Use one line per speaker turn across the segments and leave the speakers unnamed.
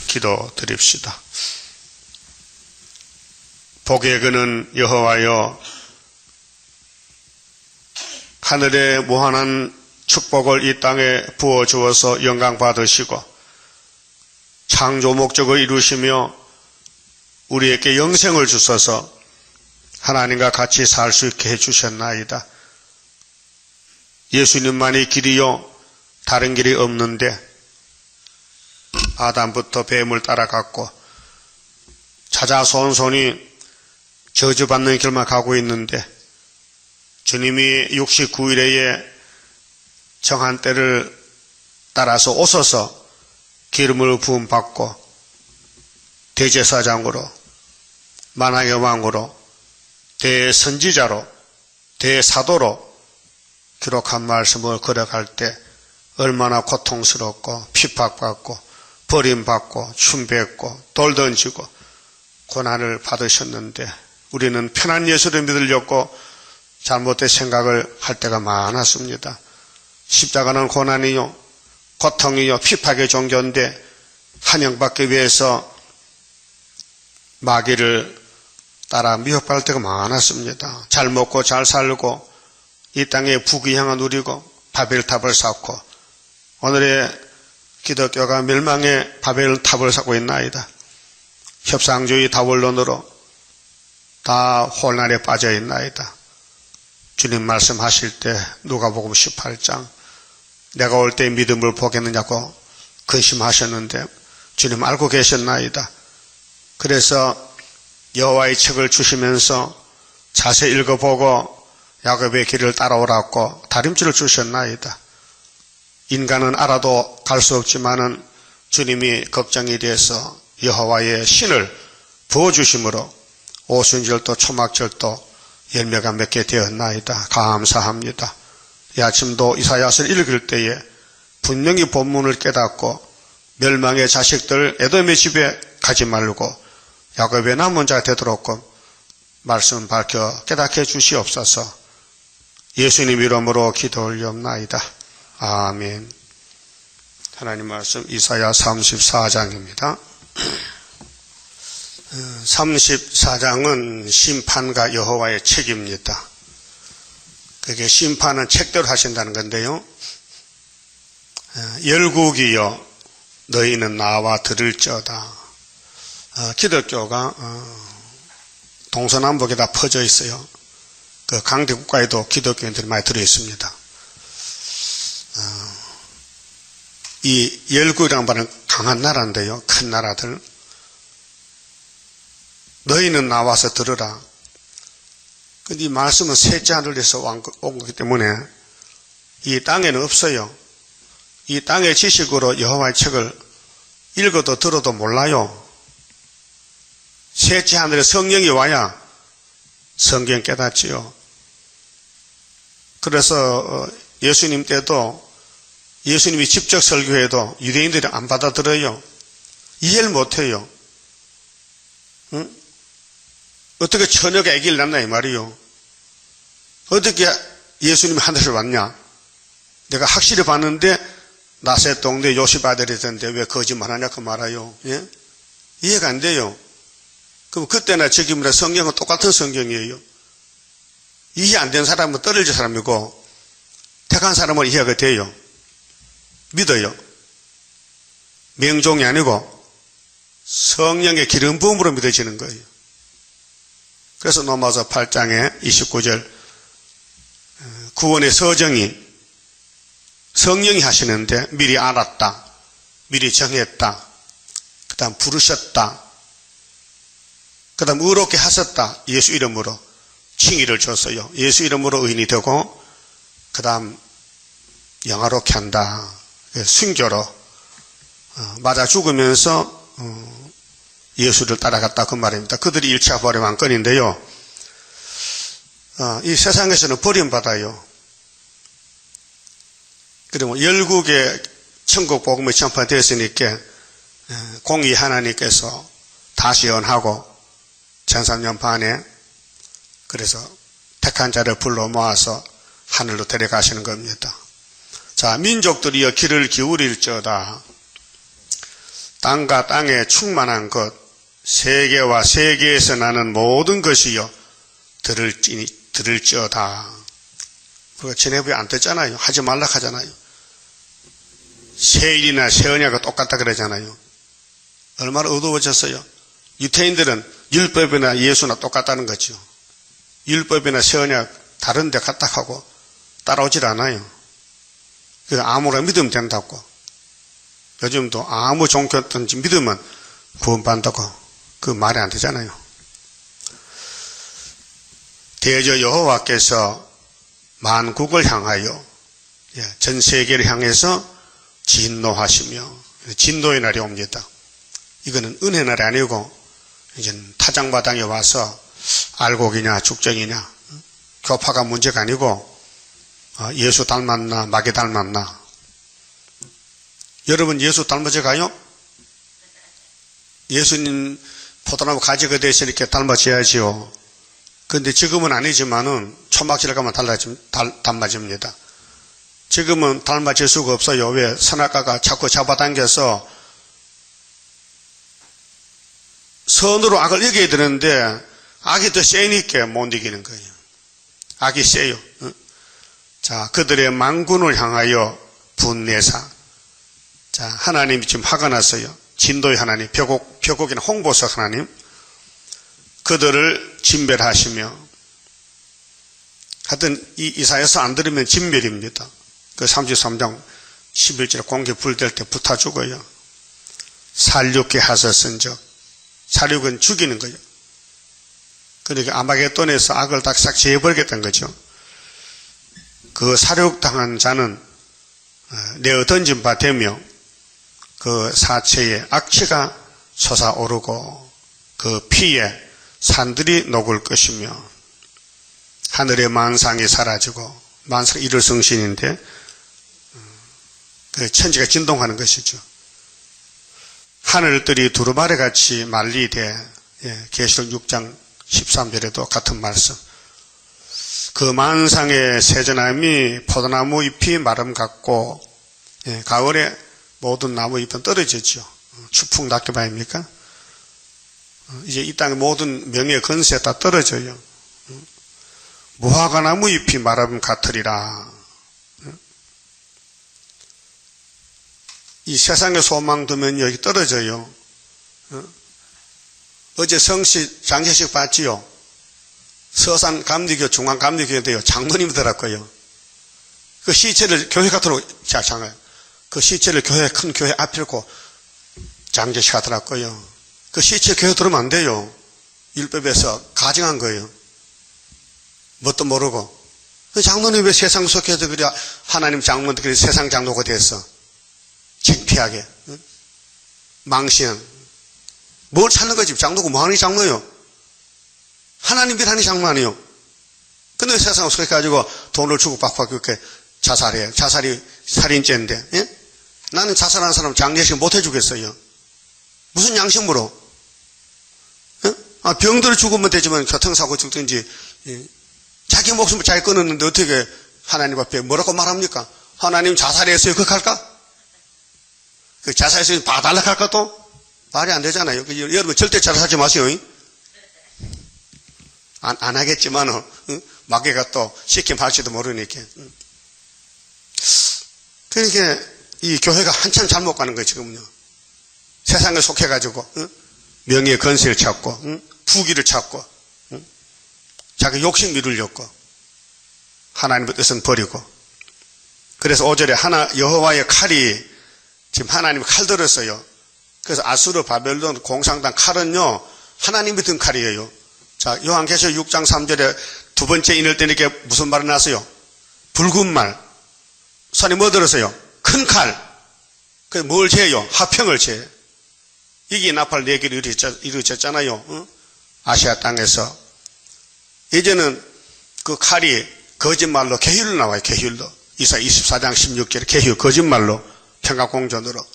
기도드립시다. 복의 근은 여호와여, 하늘의 무한한 축복을 이 땅에 부어주어서 영광 받으시고 창조 목적을 이루시며 우리에게 영생을 주셔서 하나님과 같이 살 수 있게 해주셨나이다. 예수님만이 길이요 다른 길이 없는데 아담부터 뱀을 따라갔고 찾아서 손이 저주받는 길만 가고 있는데 주님이 69일에 정한 때를 따라서 오셔서 기름을 부음받고 대제사장으로 만왕의 왕으로 대선지자로 대사도로 기록한 말씀을 걸어갈 때 얼마나 고통스럽고 핍박받고 버림받고 춤뱉고 돌 던지고 고난을 받으셨는데 우리는 편한 예수를 믿으려고 잘못된 생각을 할 때가 많았습니다. 십자가는 고난이요 고통이요 핍박의 종교인데 한영받기 위해서 마귀를 따라 미혹받을 때가 많았습니다. 잘 먹고 잘 살고 이 땅에 부귀향을 누리고 바벨탑을 쌓고 오늘의 기독교가 멸망의 바벨탑을 쌓고 있나이다. 협상주의 다원론으로 다 혼란에 빠져 있나이다. 주님 말씀하실 때 누가복음 18장 내가 올 때 믿음을 보겠느냐고 근심하셨는데 주님 알고 계셨나이다. 그래서 여호와의 책을 주시면서 자세히 읽어보고 야곱의 길을 따라오라고 다림질을 주셨나이다. 인간은 알아도 갈 수 없지만은 주님이 걱정이 돼서 여호와의 신을 부어주심으로 오순절도 초막절도 열매가 맺게 되었나이다. 감사합니다. 이 아침도 이사야서를 읽을 때에 분명히 본문을 깨닫고 멸망의 자식들 에돔의 집에 가지 말고 야곱의 남은 자가 되도록 말씀 밝혀 깨닫게 주시옵소서. 예수님 이름으로 기도 올리옵나이다. 아멘. 하나님 말씀 이사야 34장입니다. 34장은 심판과 여호와의 책입니다. 그게 심판은 책대로 하신다는 건데요. 열국이여 너희는 나와 들을지어다. 기독교가 동서남북에 다 퍼져 있어요. 그 강대 국가에도 기독교인들이 많이 들어 있습니다. 이 열국이라는 말은 강한 나라인데요. 큰 나라들. 너희는 나와서 들으라. 근데 이 말씀은 셋째 하늘에서 온 거기 때문에 이 땅에는 없어요. 이 땅의 지식으로 여호와의 책을 읽어도 들어도 몰라요. 셋째 하늘에 성령이 와야 성경 깨닫지요. 그래서 예수님 때도 예수님이 직접 설교해도 유대인들이 안 받아들어요. 이해를 못해요. 응? 어떻게 처녀가 아기를 낳나 이 말이요. 어떻게 예수님이 하늘에서 왔냐. 내가 확실히 봤는데 나세 동네 요셉 아들이던데 왜 거짓말하냐 그 말아요. 예? 이해가 안 돼요. 그럼 그때나 지금이나 성경은 똑같은 성경이에요. 이해 안 된 사람은 떨어질 사람이고 택한 사람은 이해가 돼요. 믿어요. 명종이 아니고 성령의 기름 부음으로 믿어지는 거예요. 그래서 로마서 8장에 29절 구원의 서정이 성령이 하시는데 미리 알았다, 미리 정했다, 그 다음 부르셨다, 그 다음 의롭게 하셨다. 예수 이름으로 칭의를 줬어요. 예수 이름으로 의인이 되고 그 다음 영화롭게 한다. 순교로 맞아 죽으면서 예수를 따라갔다 그 말입니다. 그들이 1차 버림 왕권인데요. 이 세상에서는 버림받아요. 그리고 열국의 천국 복음이 전파되었으니까 공의 하나님께서 다시 연하고 1300년 반에 그래서 택한 자를 불러 모아서 하늘로 데려가시는 겁니다. 자, 민족들이여 귀를 기울일지어다. 땅과 땅에 충만한 것, 세계와 세계에서 나는 모든 것이요 들을지어다. 우리가 지내부에 안 떴잖아요. 하지 말라 하잖아요. 세일이나 세언야가 똑같다 그러잖아요. 얼마나 어두워졌어요. 유태인들은 율법이나 예수나 똑같다는 거죠. 율법이나 세언약 다른 데 갖다 하고 따라오질 않아요. 그래서 아무나 믿으면 된다고. 요즘도 아무 종교든지 믿으면 구원받는다고. 그 말이 안 되잖아요. 대저 여호와께서 만국을 향하여, 전 세계를 향해서 진노하시며, 진노의 날이 옵니다. 이거는 은혜 날이 아니고 이제 타장마당에 와서 알곡이냐 죽정이냐 교파가 문제가 아니고 예수 닮았나 마귀 닮았나. 여러분 예수 닮아져 가요? 예수님 포도나무 가지가 돼서 이렇게 닮아져야지요. 그런데 지금은 아니지만은 초막지를 가면 닮아집니다. 지금은 닮아질 수가 없어요. 왜? 선악과가 자꾸 잡아당겨서 선으로 악을 이겨야 되는데 악이 더 세니까 못 이기는 거예요. 악이 세요. 자, 그들의 망군을 향하여 분내사. 자, 하나님이 지금 화가 났어요. 진도의 하나님, 벽옥이나 홍보석 하나님. 그들을 진멸하시며. 하여튼 이 이사야서 안 들으면 진멸입니다. 그 33장 11절에 공기 불될 때 붙어 죽어요. 살육게 하셨은즉. 살육은 죽이는 거예요. 그러니까 아마겟돈에서 악을 다 싹 제해버리겠다는 거죠. 그 살육당한 자는 내어 던진 바 되며 그 사체에 악취가 솟아오르고 그 피에 산들이 녹을 것이며 하늘의 만상이 사라지고 만상 일월성신인데 그 천지가 진동하는 것이죠. 하늘들이 두루마리같이 말리되 계시록 6장 13절에도 같은 말씀. 그 만상의 세전함이 포도나무 잎이 마름 같고 가을에 모든 나무 잎은 떨어지죠. 추풍 낙엽아닙니까? 이제 이 땅의 모든 명예 건세 다 떨어져요. 무화과 나무 잎이 마름 같으리라. 이 세상의 소망 두면 여기 떨어져요. 어제 성시 장례식 봤지요. 서산 감리교 중앙 감리교인데요. 장로님이더라고요. 그 시체를 교회 같도록 장을 그 시체를 큰 교회 앞에 놓고 장례식 하더라고요. 그 시체 교회 들으면 안 돼요. 율법에서 가증한 거예요. 뭣도 모르고. 그 장로님 왜 세상 속에서 그래 하나님 장로들이 세상 장로가 됐어? 창피하게. 망신. 뭘 찾는 거지? 장로가 뭐 하는 게 장로요? 하나님 일하는 장로 아니요. 근데 세상 속에 가지고 돈을 주고 받고 그렇게 자살해요. 자살이 살인죄인데, 예? 나는 자살하는 사람 장례식 못 해주겠어요. 무슨 양심으로? 예? 병들어 죽으면 되지만 교통사고 죽든지, 예? 자기 목숨을 자기 끊었는데 어떻게 하나님 앞에 뭐라고 말합니까? 하나님 자살했어요. 그렇게 할까? 그 자살했으면 봐달라 할까 또? 말이 안 되잖아요. 여러분 절대 자살하지 마세요. 안 하겠지만, 마귀가 또 시키면 할지도 모르니까. 그러니까 이 교회가 한참 잘못 가는 거예요, 지금요. 세상에 속해가지고, 명예의 건세를 찾고, 부귀를 찾고, 자기 욕심 이루려고, 하나님의 뜻은 버리고. 그래서 5절에 여호와의 칼이, 지금 하나님이 칼 들었어요. 그래서 아수르 바벨론 공상당 칼은요, 하나님이 든 칼이에요. 자, 요한계시록 6장 3절에 두 번째 인을 때니까 무슨 말이 났어요? 붉은 말. 손이 뭐 들었어요? 큰 칼. 그래서 뭘 재요? 화평을 재요. 이게 나팔 4개를 이루어졌잖아요. 아시아 땅에서. 이제는 그 칼이 거짓말로 계율로 나와요. 계율로. 이사야 24장 16절에 계율 거짓말로 평화공전으로.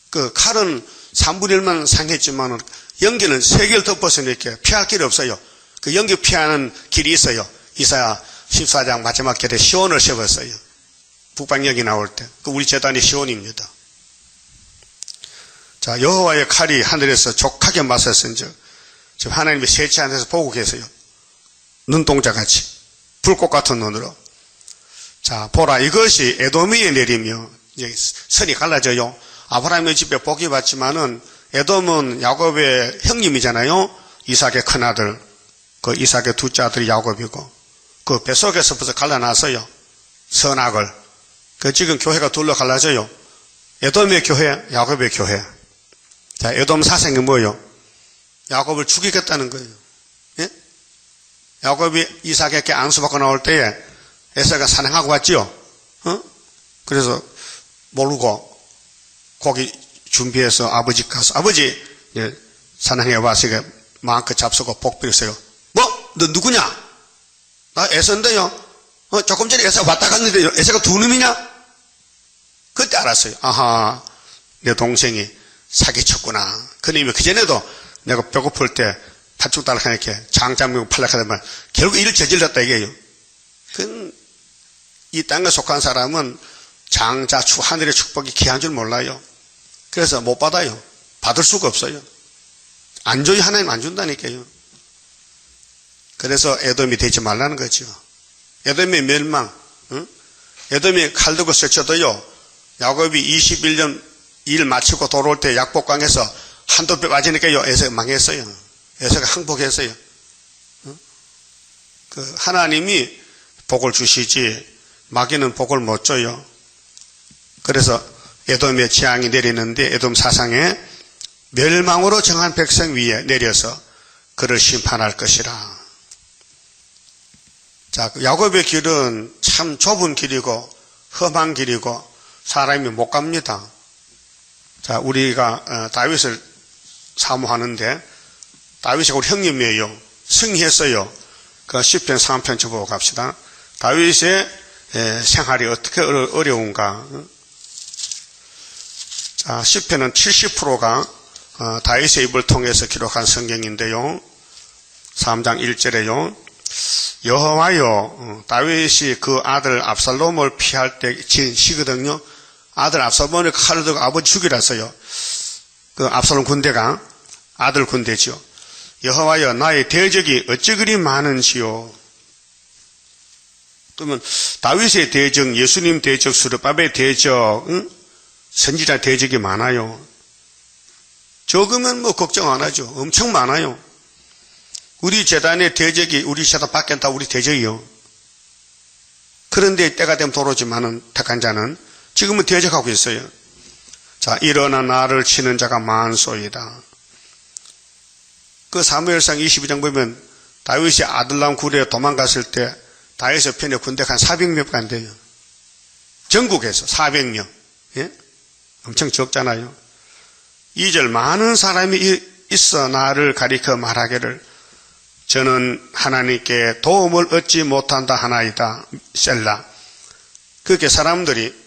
그 칼은 3분의 1만 상했지만 연기는 3개를 덮었으니까 피할 길이 없어요. 그 연기 피하는 길이 있어요. 이사야 14장 마지막 절에 시온을 세웠어요. 북방역이 나올 때. 그 우리 재단이 시온입니다. 자, 여호와의 칼이 하늘에서 족하게 맞섰은즉 지금 하나님이 세치 안에서 보고 계세요. 눈동자같이 불꽃 같은 눈으로. 자, 보라, 이것이 에돔 위에 내리며 이제 선이 갈라져요. 아브라함의 집에 복이 받지만은 에돔은 야곱의 형님이잖아요. 이삭의 큰아들, 그 이삭의 둘째 아들이 야곱이고 그 뱃속에서 벌써 갈라놨어요. 선악을. 그 지금 교회가 둘로 갈라져요. 에돔의 교회, 야곱의 교회. 자, 에돔 사생이 뭐예요? 야곱을 죽이겠다는 거예요. 예? 야곱이 이삭에게 안수받고 나올 때에 에서가 사냥하고 왔지요. 그래서 모르고 고기 준비해서 아버지 가서 아버지 사냥해 와서 마음껏 잡수고 복 빌었어요. 뭐? 너 누구냐? 나 에서인데요. 조금 전에 에서 왔다 갔는데 에서가 두 놈이냐? 그때 알았어요. 아하, 내 동생이 사기쳤구나. 그놈이 그전에도 내가 배고플 때 팥죽 달라고 이렇게 장장미고 팔락하더만 결국 일을 저질렀다 이게요. 이 땅에 속한 사람은 장자, 하늘의 축복이 귀한 줄 몰라요. 그래서 못 받아요. 받을 수가 없어요. 안 줘요. 하나님 안 준다니까요. 그래서 에돔이 되지 말라는 거죠. 에돔의 멸망, 에돔이 칼 들고 스쳐도요, 야곱이 21년 일 마치고 돌아올 때 약복강에서 한두 배 맞으니까요, 에서가 망했어요. 에서가 항복했어요. 하나님이 복을 주시지, 마귀는 복을 못 줘요. 그래서 에돔의 재앙이 내리는데 에돔 사상에 멸망으로 정한 백성 위에 내려서 그를 심판할 것이라. 자, 야곱의 길은 참 좁은 길이고 험한 길이고 사람이 못 갑니다. 자, 우리가 다윗을 사모하는데 다윗이 우리 형님이에요. 승리했어요. 그 시편 3편 쳐보고 갑시다. 다윗의 생활이 어떻게 어려운가. 자, 시편은 70%가 다윗의 입을 통해서 기록한 성경인데요. 3장 1절에요. 여호와여, 다윗이 그 아들 압살롬을 피할 때 지은 시거든요. 아들 압살롬을 칼을 들고 아버지 죽이라서요. 그 압살롬 군대가 아들 군대지요. 여호와여, 나의 대적이 어찌 그리 많은지요. 그러면 다윗의 대적, 예수님 대적, 수르바벨의 대적, 선지자 대적이 많아요. 적으면 뭐 걱정 안 하죠. 엄청 많아요. 우리 재단의 대적이 우리 재단 밖엔 다 우리 대적이요. 그런데 때가 되면 돌아오지만은 택한 자는 지금은 대적하고 있어요. 자, 일어나 나를 치는 자가 많소이다. 그 사무엘상 22장 보면 다윗이 아들람 굴에 도망갔을 때 다윗의 편에 군대가 한 400명밖에 안 돼요. 전국에서 400명. 예? 엄청 적잖아요. 2절 많은 사람이 있어 나를 가리켜 말하기를 저는 하나님께 도움을 얻지 못한다 하나이다. 셀라. 그렇게 사람들이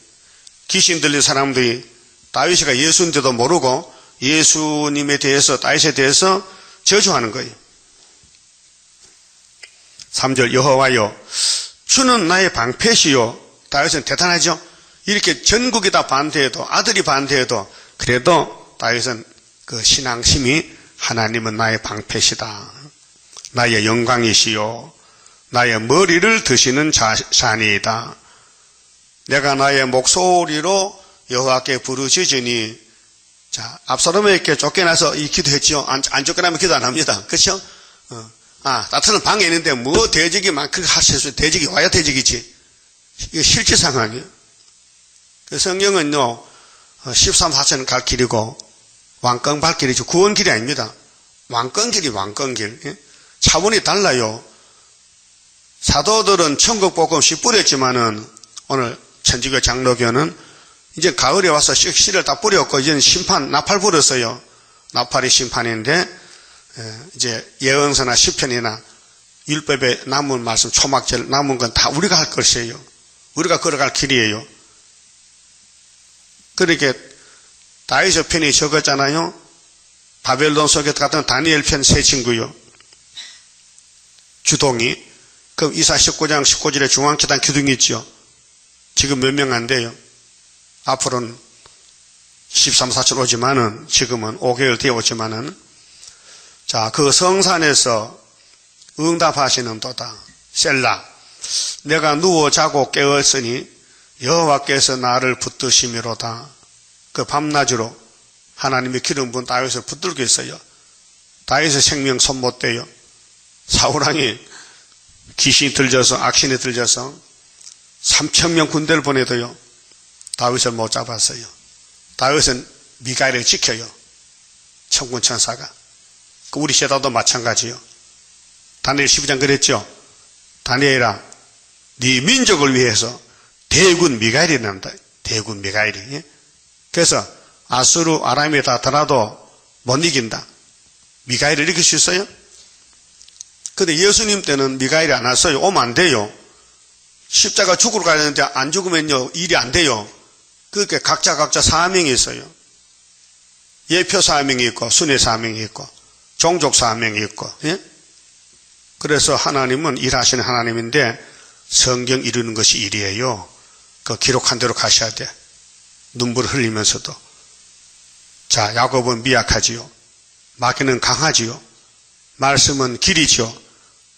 귀신 들린 사람들이 다윗이가 예수인데도 모르고 예수님에 대해서 다윗에 대해서 저주하는 거예요. 3절 여호와여 주는 나의 방패시요. 다윗은 대단하죠. 이렇게 전국이 다 반대해도 아들이 반대해도 그래도 다윗은 그 신앙심이 하나님은 나의 방패시다. 나의 영광이시요. 나의 머리를 드시는 자니이다. 내가 나의 목소리로 여호와께 부르짖으니 자, 압살롬에게 쫓겨나서 이 기도했지요. 안 쫓겨나면 기도 안 합니다. 그렇죠? 따뜻한 방에 있는데 뭐 대적이 막 그렇게 하실 대적이 와야 대적이지. 이게 실제 상황이에요. 그 성경은요, 13사천 갈 길이고 왕권 발 길이죠. 구원길이 아닙니다. 왕권길이 왕권길. 예? 차원이 달라요. 사도들은 천국복음씩 뿌렸지만은 오늘 천주교 장로교는 이제 가을에 와서 씨를 다 뿌렸고 이제는 심판, 나팔 불었어요. 나팔이 심판인데 이제 예언서나 시편이나 율법에 남은 말씀, 초막절 남은 건 다 우리가 할 것이에요. 우리가 걸어갈 길이에요. 그렇게 다윗의 편이 적었잖아요. 바벨론 속에 갔던 다니엘 편 세 친구요. 주동이. 그럼 이사 19장 19절에 중앙재단 기둥이 있죠. 지금 몇 명 안 돼요. 앞으로는 13, 14절 오지만은 지금은 5개월 뒤에 오지만은 자, 그 성산에서 응답하시는도다. 셀라. 내가 누워 자고 깨었으니 여호와께서 나를 붙드심이로다. 그 밤낮으로 하나님이 기름 부은 다윗을 붙들고 있어요. 다윗의 생명 손 못 대요. 사울왕이 귀신이 들져서 악신이 들져서 3,000명 군대를 보내도요. 다윗을 못 잡았어요. 다윗은 미가엘을 지켜요. 천군 천사가. 우리 세다도 마찬가지요. 다니엘 12장 그랬죠. 다니엘아, 네 민족을 위해서 대군 미가엘이 난다. 대군 미가엘이. 예? 그래서 아수르 아람이 다 더라도 못 이긴다. 미가엘을 이길 수 있어요? 근데 예수님 때는 미가엘이 안 왔어요. 오면 안 돼요. 십자가 죽으러 가야 되는데 안 죽으면요 일이 안 돼요. 그렇게 각자 사명이 있어요. 예표 사명이 있고 순회 사명이 있고 종족 사명이 있고. 예? 그래서 하나님은 일하시는 하나님인데 성경 이루는 것이 일이에요. 그 기록한 대로 가셔야 돼. 눈물을 흘리면서도. 자, 야곱은 미약하지요. 마귀는 강하지요. 말씀은 길이지요.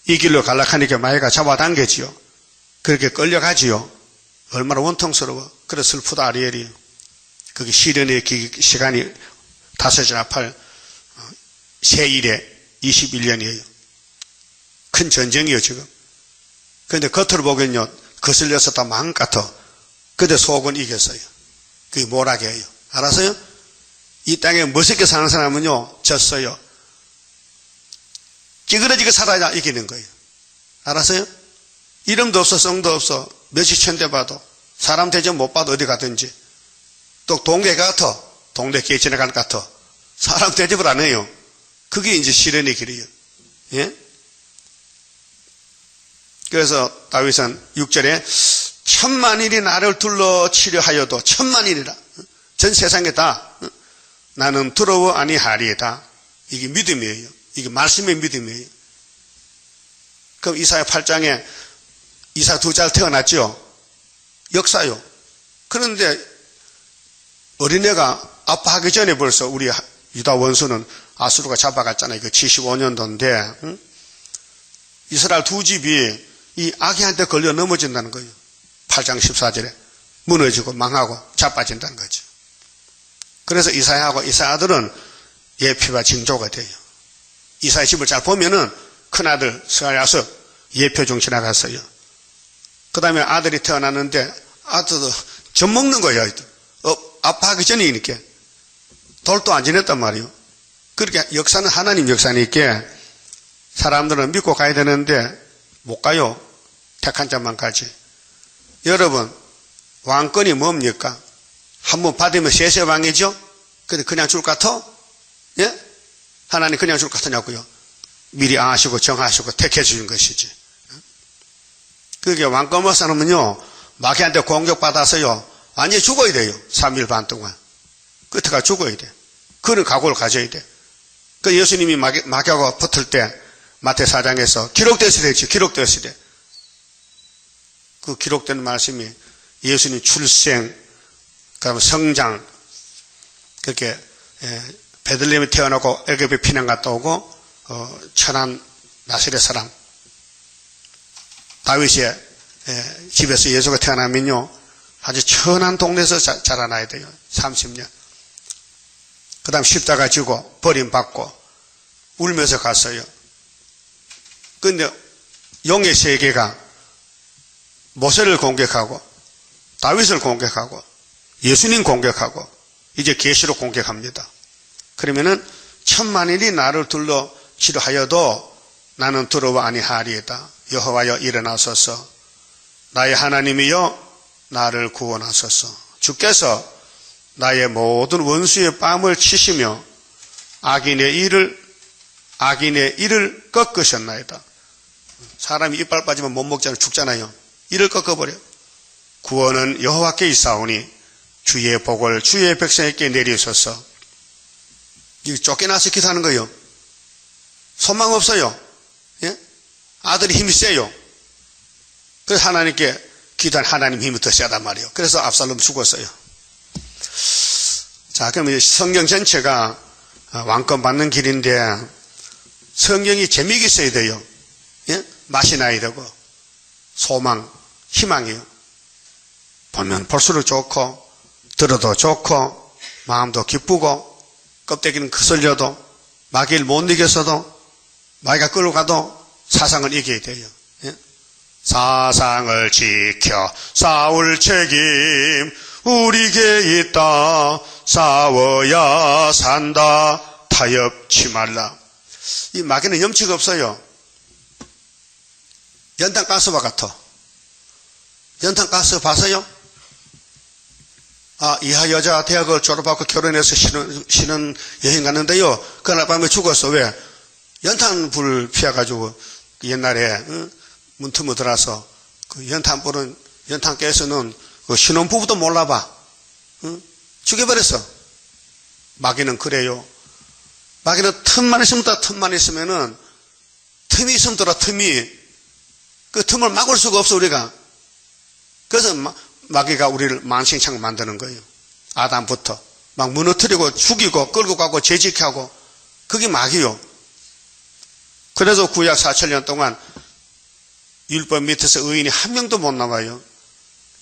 이 길로 갈락하니까 마귀가 잡아당기지요. 그렇게 끌려가지요. 얼마나 원통스러워. 그래 슬프다 아리엘이. 그게 시련의 시간이 5이나 8 세일에 21년이에요. 큰 전쟁이에요 지금. 그런데 겉으로 보기엔요 거슬려서 다 망 같아. 근데 속은 이겼어요. 그게 뭐라게요. 알았어요? 이 땅에 멋있게 사는 사람은요 졌어요. 찌그러지게 살아야 이기는 거예요. 알았어요? 이름도 없어 성도 없어 몇십 천대 봐도 사람 대접 못 봐도 어디 가든지 또 동네 같아 동네 길 지나갈 것 같아 사람 대접을 안 해요. 그게 이제 시련의 길이에요. 예? 그래서 다윗은 6절에 천만일이 나를 둘러 치려하여도 천만일이라 전 세상에 다 나는 두려워 아니하리이다. 이게 믿음이에요. 이게 말씀의 믿음이에요. 그럼 이사야 8장에 이사 2살 태어났죠. 역사요. 그런데 어린애가 아파하기 전에 벌써 우리 유다 원수는 아수르가 잡아갔잖아요. 그 75년도인데 응? 이스라엘 두 집이 이 아기한테 걸려 넘어진다는 거예요. 8장 14절에 무너지고 망하고 자빠진다는 거죠. 그래서 이사야하고 이사야 아들은 예표와 징조가 돼요. 이사야 집을 잘 보면은 큰아들 스가랴서 예표 중 지나갔어요. 그 다음에 아들이 태어났는데 아들도 젖 먹는 거예요. 아파하기 전이니까 돌도 안 지냈단 말이에요. 그렇게 역사는 하나님 역사니까 사람들은 믿고 가야 되는데 못 가요. 택한 자만 가지. 여러분 왕권이 뭡니까? 한번 받으면 세세왕이죠? 근데 그냥 줄 것 같아? 예? 하나님 그냥 줄 것 같으냐고요? 미리 아시고 정하시고 택해 주신 것이지. 그게 왕권 못 사람은요 마귀한테 공격받아서요 완전히 죽어야 돼요. 3일 반 동안. 끝에가 죽어야 돼. 그런 각오를 가져야 돼. 그 예수님이 마귀하고 붙을 때 마태 4장에서 기록되었으되 했지. 기록되었으되. 그 기록된 말씀이 예수님 출생, 그다음에 성장, 그렇게 베들레헴에 태어나고 애굽에 피난 갔다 오고 천한 나사렛 사람 다윗의 집에서 예수가 태어나면요 아주 천한 동네에서 자라나야 돼요. 30년. 그 다음 십자가 지고 버림받고 울면서 갔어요. 그런데 용의 세계가 모세를 공격하고 다윗을 공격하고 예수님 공격하고 이제 계시로 공격합니다. 그러면은 천만인이 나를 둘러 치료하여도 나는 두려워 아니하리이다. 여호와여 일어나소서. 나의 하나님이여 나를 구원하소서. 주께서 나의 모든 원수의 뺨을 치시며 악인의 이를 꺾으셨나이다. 사람이 이빨 빠지면 못 먹잖아요. 죽잖아요. 이를 꺾어버려. 구원은 여호와께 있사오니 주의 복을 주의 백성에게 내리소서. 이거 쫓겨나서 기도하는 거예요. 소망 없어요. 예? 아들이 힘이 세요. 그래서 하나님께 기도한 하나님 힘이 더 세단 말이에요. 그래서 압살롬 죽었어요. 자, 자, 그럼 성경 전체가 왕권 받는 길인데 성경이 재미가 있어야 돼요. 예? 맛이 나야 되고 소망, 희망이요. 보면 볼수록 좋고 들어도 좋고 마음도 기쁘고 껍데기는 거슬려도 마귀를 못 이겼어도 마귀가 끌어가도 사상을 이겨야 돼요. 예? 사상을 지켜 싸울 책임 우리에게 있다. 싸워야 산다. 타협치 말라. 이 마귀는 염치가 없어요. 연탄가스와 같아. 연탄가스 봤어요? 이하 여자 대학을 졸업하고 결혼해서 신혼 여행 갔는데요. 그날 밤에 죽었어. 왜? 연탄불 피워가지고 옛날에 문틈을 들어서 그 연탄불은 연탄가스는 그 신혼부부도 몰라봐. 죽여버렸어. 마귀는 그래요. 마귀는 틈만 있으면은 틈이 있으면 들어 틈이 그 틈을 막을 수가 없어 우리가. 그래서 마귀가 우리를 만신창 만드는 거예요. 아담부터 막 무너뜨리고 죽이고 끌고 가고 재직하게 하고 그게 마귀요. 그래서 구약 4,000년 동안 율법 밑에서 의인이 한 명도 못 나와요.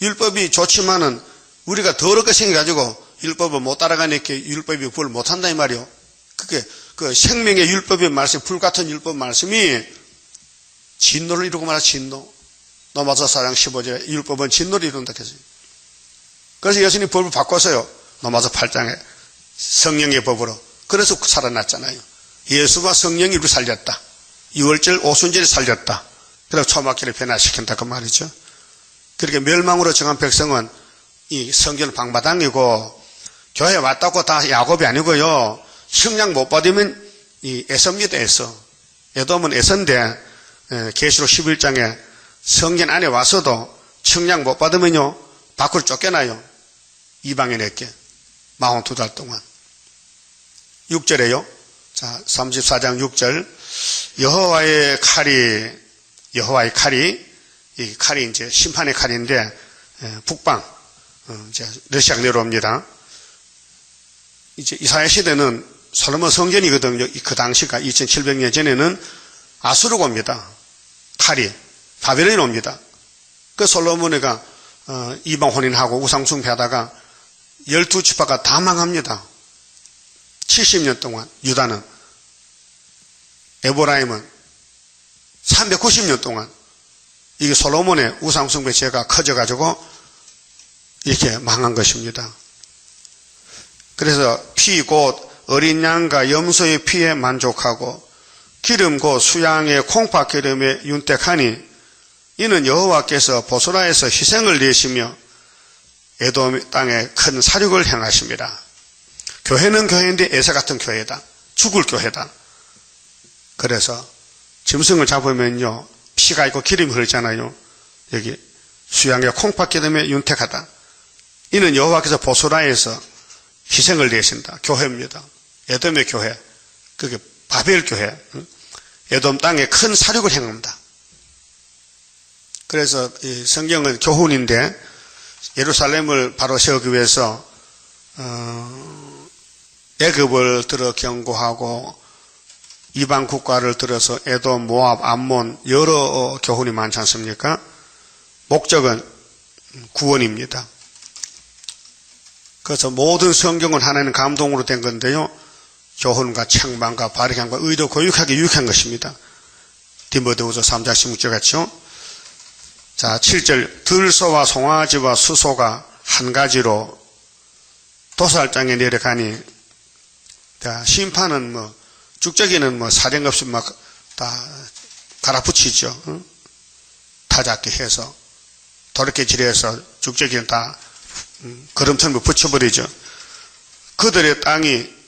율법이 좋지만은 우리가 더럽게 생겨가지고 율법을 못 따라가니까 율법이 구원을 못한다 이 말이요. 그게 그 생명의 율법의 말씀, 불같은 율법 말씀이 진노를 이루고 말아. 진노. 로마서 4장 15절에 율법은 진노를 이룬다 했어요. 그래서 예수님이 법을 바꿨어요. 로마서 8장에 성령의 법으로. 그래서 살아났잖아요. 예수가 성령이 우리를 살렸다. 6월절 오순절에 살렸다. 그래서 초막기를 변화시킨다 그 말이죠. 그렇게 멸망으로 정한 백성은 이 성전 방마당이고 교회 왔다고 다 야곱이 아니고요. 식량 못 받으면 이 에서입니다. 에서. 에돔은 에서인데 계시록 11장에 성전 안에 와서도 식량 못 받으면요 밖으로 쫓겨나요. 이방인에게 42달 동안. 6절에요. 자, 34장 6절. 여호와의 칼이 이 칼이 이제 심판의 칼인데 북방 이제 러시아가 내려옵니다. 이제 이스라엘 시대는 솔로몬 성전이거든요. 그 당시가 2700년 전에는 아수르가 옵니다. 칼이 바벨론이 옵니다. 그 솔로몬이가 이방 혼인하고 우상숭배하다가 12지파가 다 망합니다. 70년 동안 유다는, 에브라임은 390년 동안 이게 솔로몬의 우상숭배 죄가 커져가지고 이렇게 망한 것입니다. 그래서 피 곧 어린 양과 염소의 피에 만족하고 기름 곧 수양의 콩팥 기름에 윤택하니 이는 여호와께서 보소라에서 희생을 내시며 에돔 땅에 큰 사륙을 행하십니다. 교회는 교회인데 에서 같은 교회다. 죽을 교회다. 그래서 짐승을 잡으면요 피가 있고 기름이 흐르잖아요. 여기 수양의 콩팥 기름에 윤택하다. 이는 여호와께서 보소라에서 희생을 내신다. 교회입니다. 에돔의 교회. 그게 바벨 교회. 에돔 땅에 큰 사륙을 행합니다. 그래서 이 성경은 교훈인데 예루살렘을 바로 세우기 위해서 애굽을 들어 경고하고 이방 국가를 들어서 에돔, 모압, 암몬 여러 교훈이 많지 않습니까? 목적은 구원입니다. 그래서 모든 성경은 하나님 감동으로 된 건데요. 교훈과 책망과 바르게 의도 교육하게 유익한 것입니다. 디모데후서 3장 16절 같죠? 자, 7절. 들소와 송아지와 수소가 한 가지로 도살장에 내려가니, 자, 심판은 죽저기는 사령없이 다 갈아붙이죠. 응? 타작게 해서, 도르게질해서 죽저기는 다 거름통을 붙여버리죠. 그들의 땅이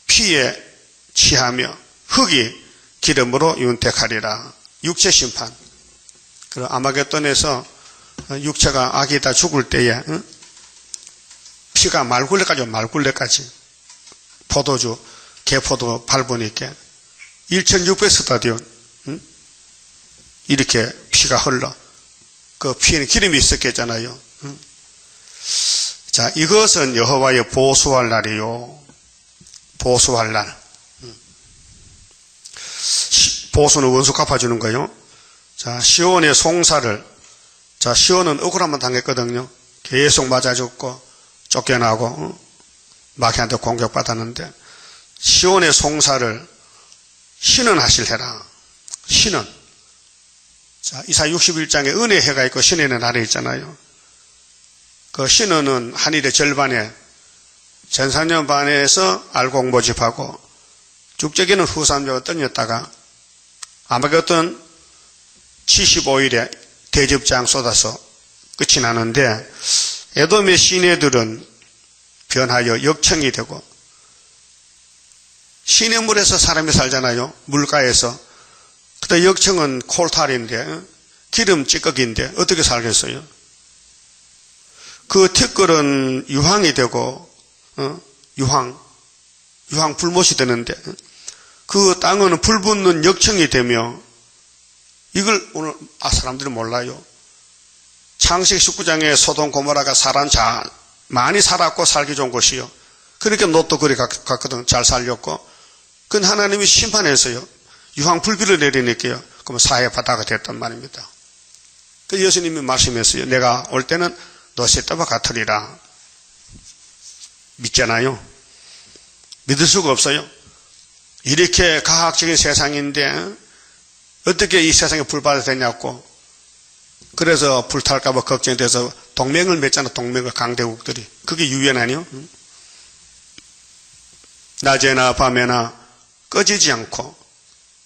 피에 취하며 흙이 기름으로 윤택하리라. 육체 심판. 그리고 아마겟돈에서 육체가 악이 다 죽을 때에 피가 말굴레까지 포도주, 개포도 밟으니까 1600 스타디온 이렇게 피가 흘러. 그 피에는 기름이 있었겠잖아요. 자, 이것은 여호와의 보수할 날이요. 보수할 날. 보수는 원수 갚아주는 거요. 자, 시온의 송사를, 자, 시온은 억울함만 당했거든요. 계속 맞아 죽고, 쫓겨나고, 마귀한테 공격받았는데, 시온의 송사를 신은 하실해라. 신은. 자, 이사 61장에 은혜의 해가 있고 신의 날이 있잖아요. 그 신은은 한일의 절반에, 전산년 반에서 알곡 모집하고, 죽적이는 후산자가 던졌다가, 아마겟돈 75일에 대접장 쏟아서 끝이 나는데, 에돔의 시내들은 변하여 역청이 되고, 시냇물에서 사람이 살잖아요. 물가에서. 그때 역청은 콜탈인데, 기름 찌꺼기인데 어떻게 살겠어요? 그 티끌은 유황이 되고, 유황 불못이 되는데, 그 땅은 불 붙는 역청이 되며, 이걸 오늘 사람들이 몰라요. 창세기 19장에 소돔 고모라가 사람 많이 살았고 살기 좋은 곳이요. 그러니까 롯도 그리 갔거든. 잘 살렸고. 그건 하나님이 심판했어요. 유황 불비를 내리니까요. 그러면 사해 바다가 됐단 말입니다. 그 예수님이 말씀했어요. 내가 올 때는 너새 때와 같으리라. 믿잖아요. 믿을 수가 없어요. 이렇게 과학적인 세상인데 어떻게 이 세상에 불바다 되냐고. 그래서 불탈까봐 걱정돼서 동맹을 맺잖아. 동맹을 강대국들이. 그게 유엔 아니요? 낮에나 밤에나 꺼지지 않고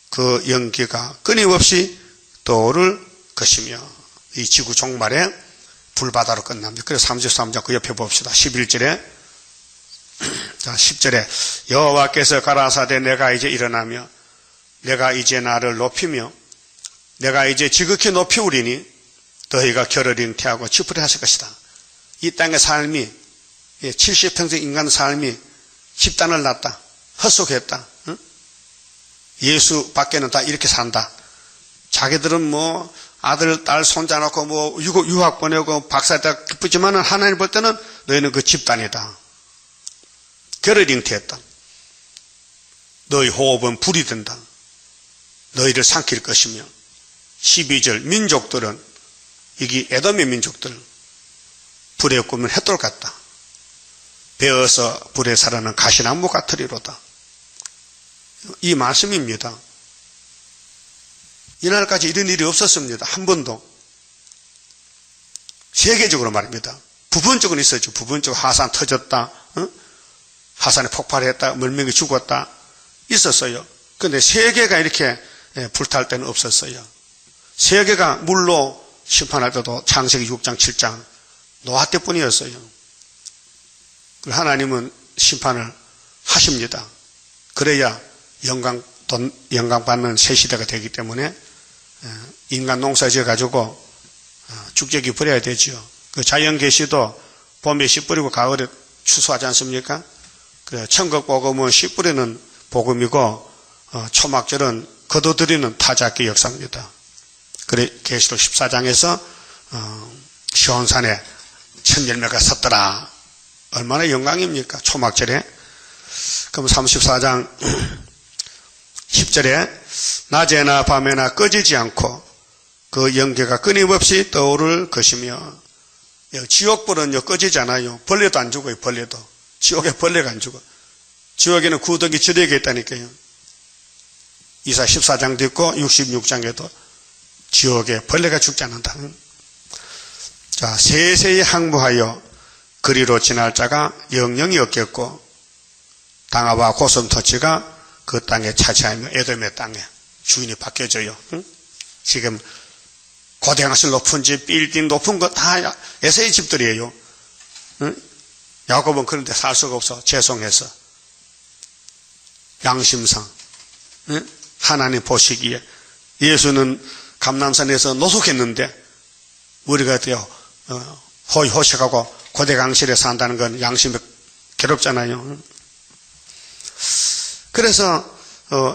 그 연기가 끊임없이 떠오를 것이며 이 지구 종말에 불바다로 끝납니다. 그래서 33장 그 옆에 봅시다. 11절에 자 10절에 여호와께서 가라사대 내가 이제 일어나며 내가 이제 나를 높이며 내가 이제 지극히 높이우리니 너희가 결을 잉태하고 지푸리 하실 것이다. 이 땅의 삶이 70평생 인간 삶이 집단을 낳았다. 헛속했다. 응? 예수 밖에는 다 이렇게 산다. 자기들은 뭐 아들, 딸, 손자 놓고 뭐 유학 보내고 박사다 기쁘지만은 하나님 볼 때는 너희는 그 집단이다. 결을 잉태했다. 너희 호흡은 불이 된다. 너희를 삼킬 것이며 12절 민족들은 이게 에돔의 민족들 불에 꾸면 햇돌 같다. 베어서 불에 살아는 가시나무 같으리로다. 이 말씀입니다. 이날까지 이런 일이 없었습니다. 한 번도. 세계적으로 말입니다. 부분적으로 있었죠. 부분적으로 하산 터졌다. 하산에 폭발했다. 물명이 죽었다. 있었어요. 그런데 세계가 이렇게 불탈 때는 없었어요. 세계가 물로 심판할 때도 창세기 6장 7장 노아 때뿐이었어요. 하나님은 심판을 하십니다. 그래야 영광 받는 새 시대가 되기 때문에 인간 농사 지어가지고 축제기 버려야 되죠. 그 자연 계시도 봄에 씨 뿌리고 가을에 추수하지 않습니까? 그래 천국 복음은 씨 뿌리는 복음이고 초막절은 거둬들이는 타작기 역사입니다. 그래 계시록 14장에서 시온산에 천 열매가 섰더라. 얼마나 영광입니까? 초막절에. 그럼 34장 10절에 낮에나 밤에나 꺼지지 않고 그 연기가 끊임없이 떠오를 것이며 지옥불은요 꺼지지 않아요. 벌레도 안 죽어요. 벌레도. 지옥에 벌레가 안 죽어. 지옥에는 구더기 지뢰가 있다니까요. 이사 14장도 있고 66장에도 지옥에 벌레가 죽지 않는다. 자, 세세히 항무하여 그리로 지날 자가 영영이 없겠고 당아와 고슴도치가 그 땅에 차지하며 에돔의 땅에 주인이 바뀌어져요. 응? 지금 고대강실 높은 집, 빌딩 높은 거 다 에세이 집들이에요. 응? 야곱은 그런데 살 수가 없어. 죄송해서. 양심상. 응? 하나님 보시기에 예수는 감람산에서 노숙했는데 우리가 호의호식하고 고대강실에 산다는 건 양심이 괴롭잖아요. 그래서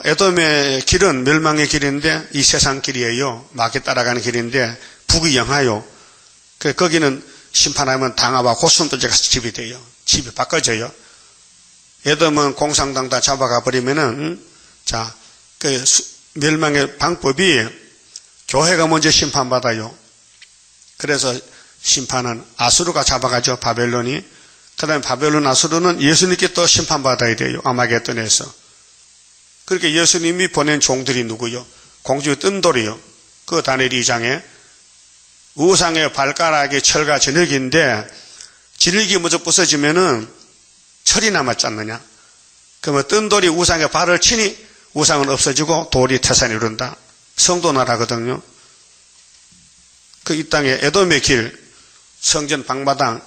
에돔의 길은 멸망의 길인데 이 세상 길이에요. 마귀 따라가는 길인데 북이 영하요. 거기는 심판하면 당하와 고슴도치가 집이 돼요. 집이 바꿔져요. 에돔은 공산당 다 잡아가 버리면은, 자, 그 멸망의 방법이 교회가 먼저 심판받아요. 그래서 심판은 아수르가 잡아가죠. 바벨론이. 그 다음에 바벨론 아수르는 예수님께 또 심판받아야 돼요. 아마겟돈에서. 그렇게 예수님이 보낸 종들이 누구요? 공주의 뜸돌이요. 그 다니엘 2장에 우상의 발가락이 철과 저녁인데 진흙이 먼저 부서지면은 철이 남았지 않느냐? 그러면 뜸돌이 우상의 발을 치니 우상은 없어지고 돌이 태산이 이룬다. 성도 나라거든요. 그 이 땅에 에돔의 길, 성전 방마당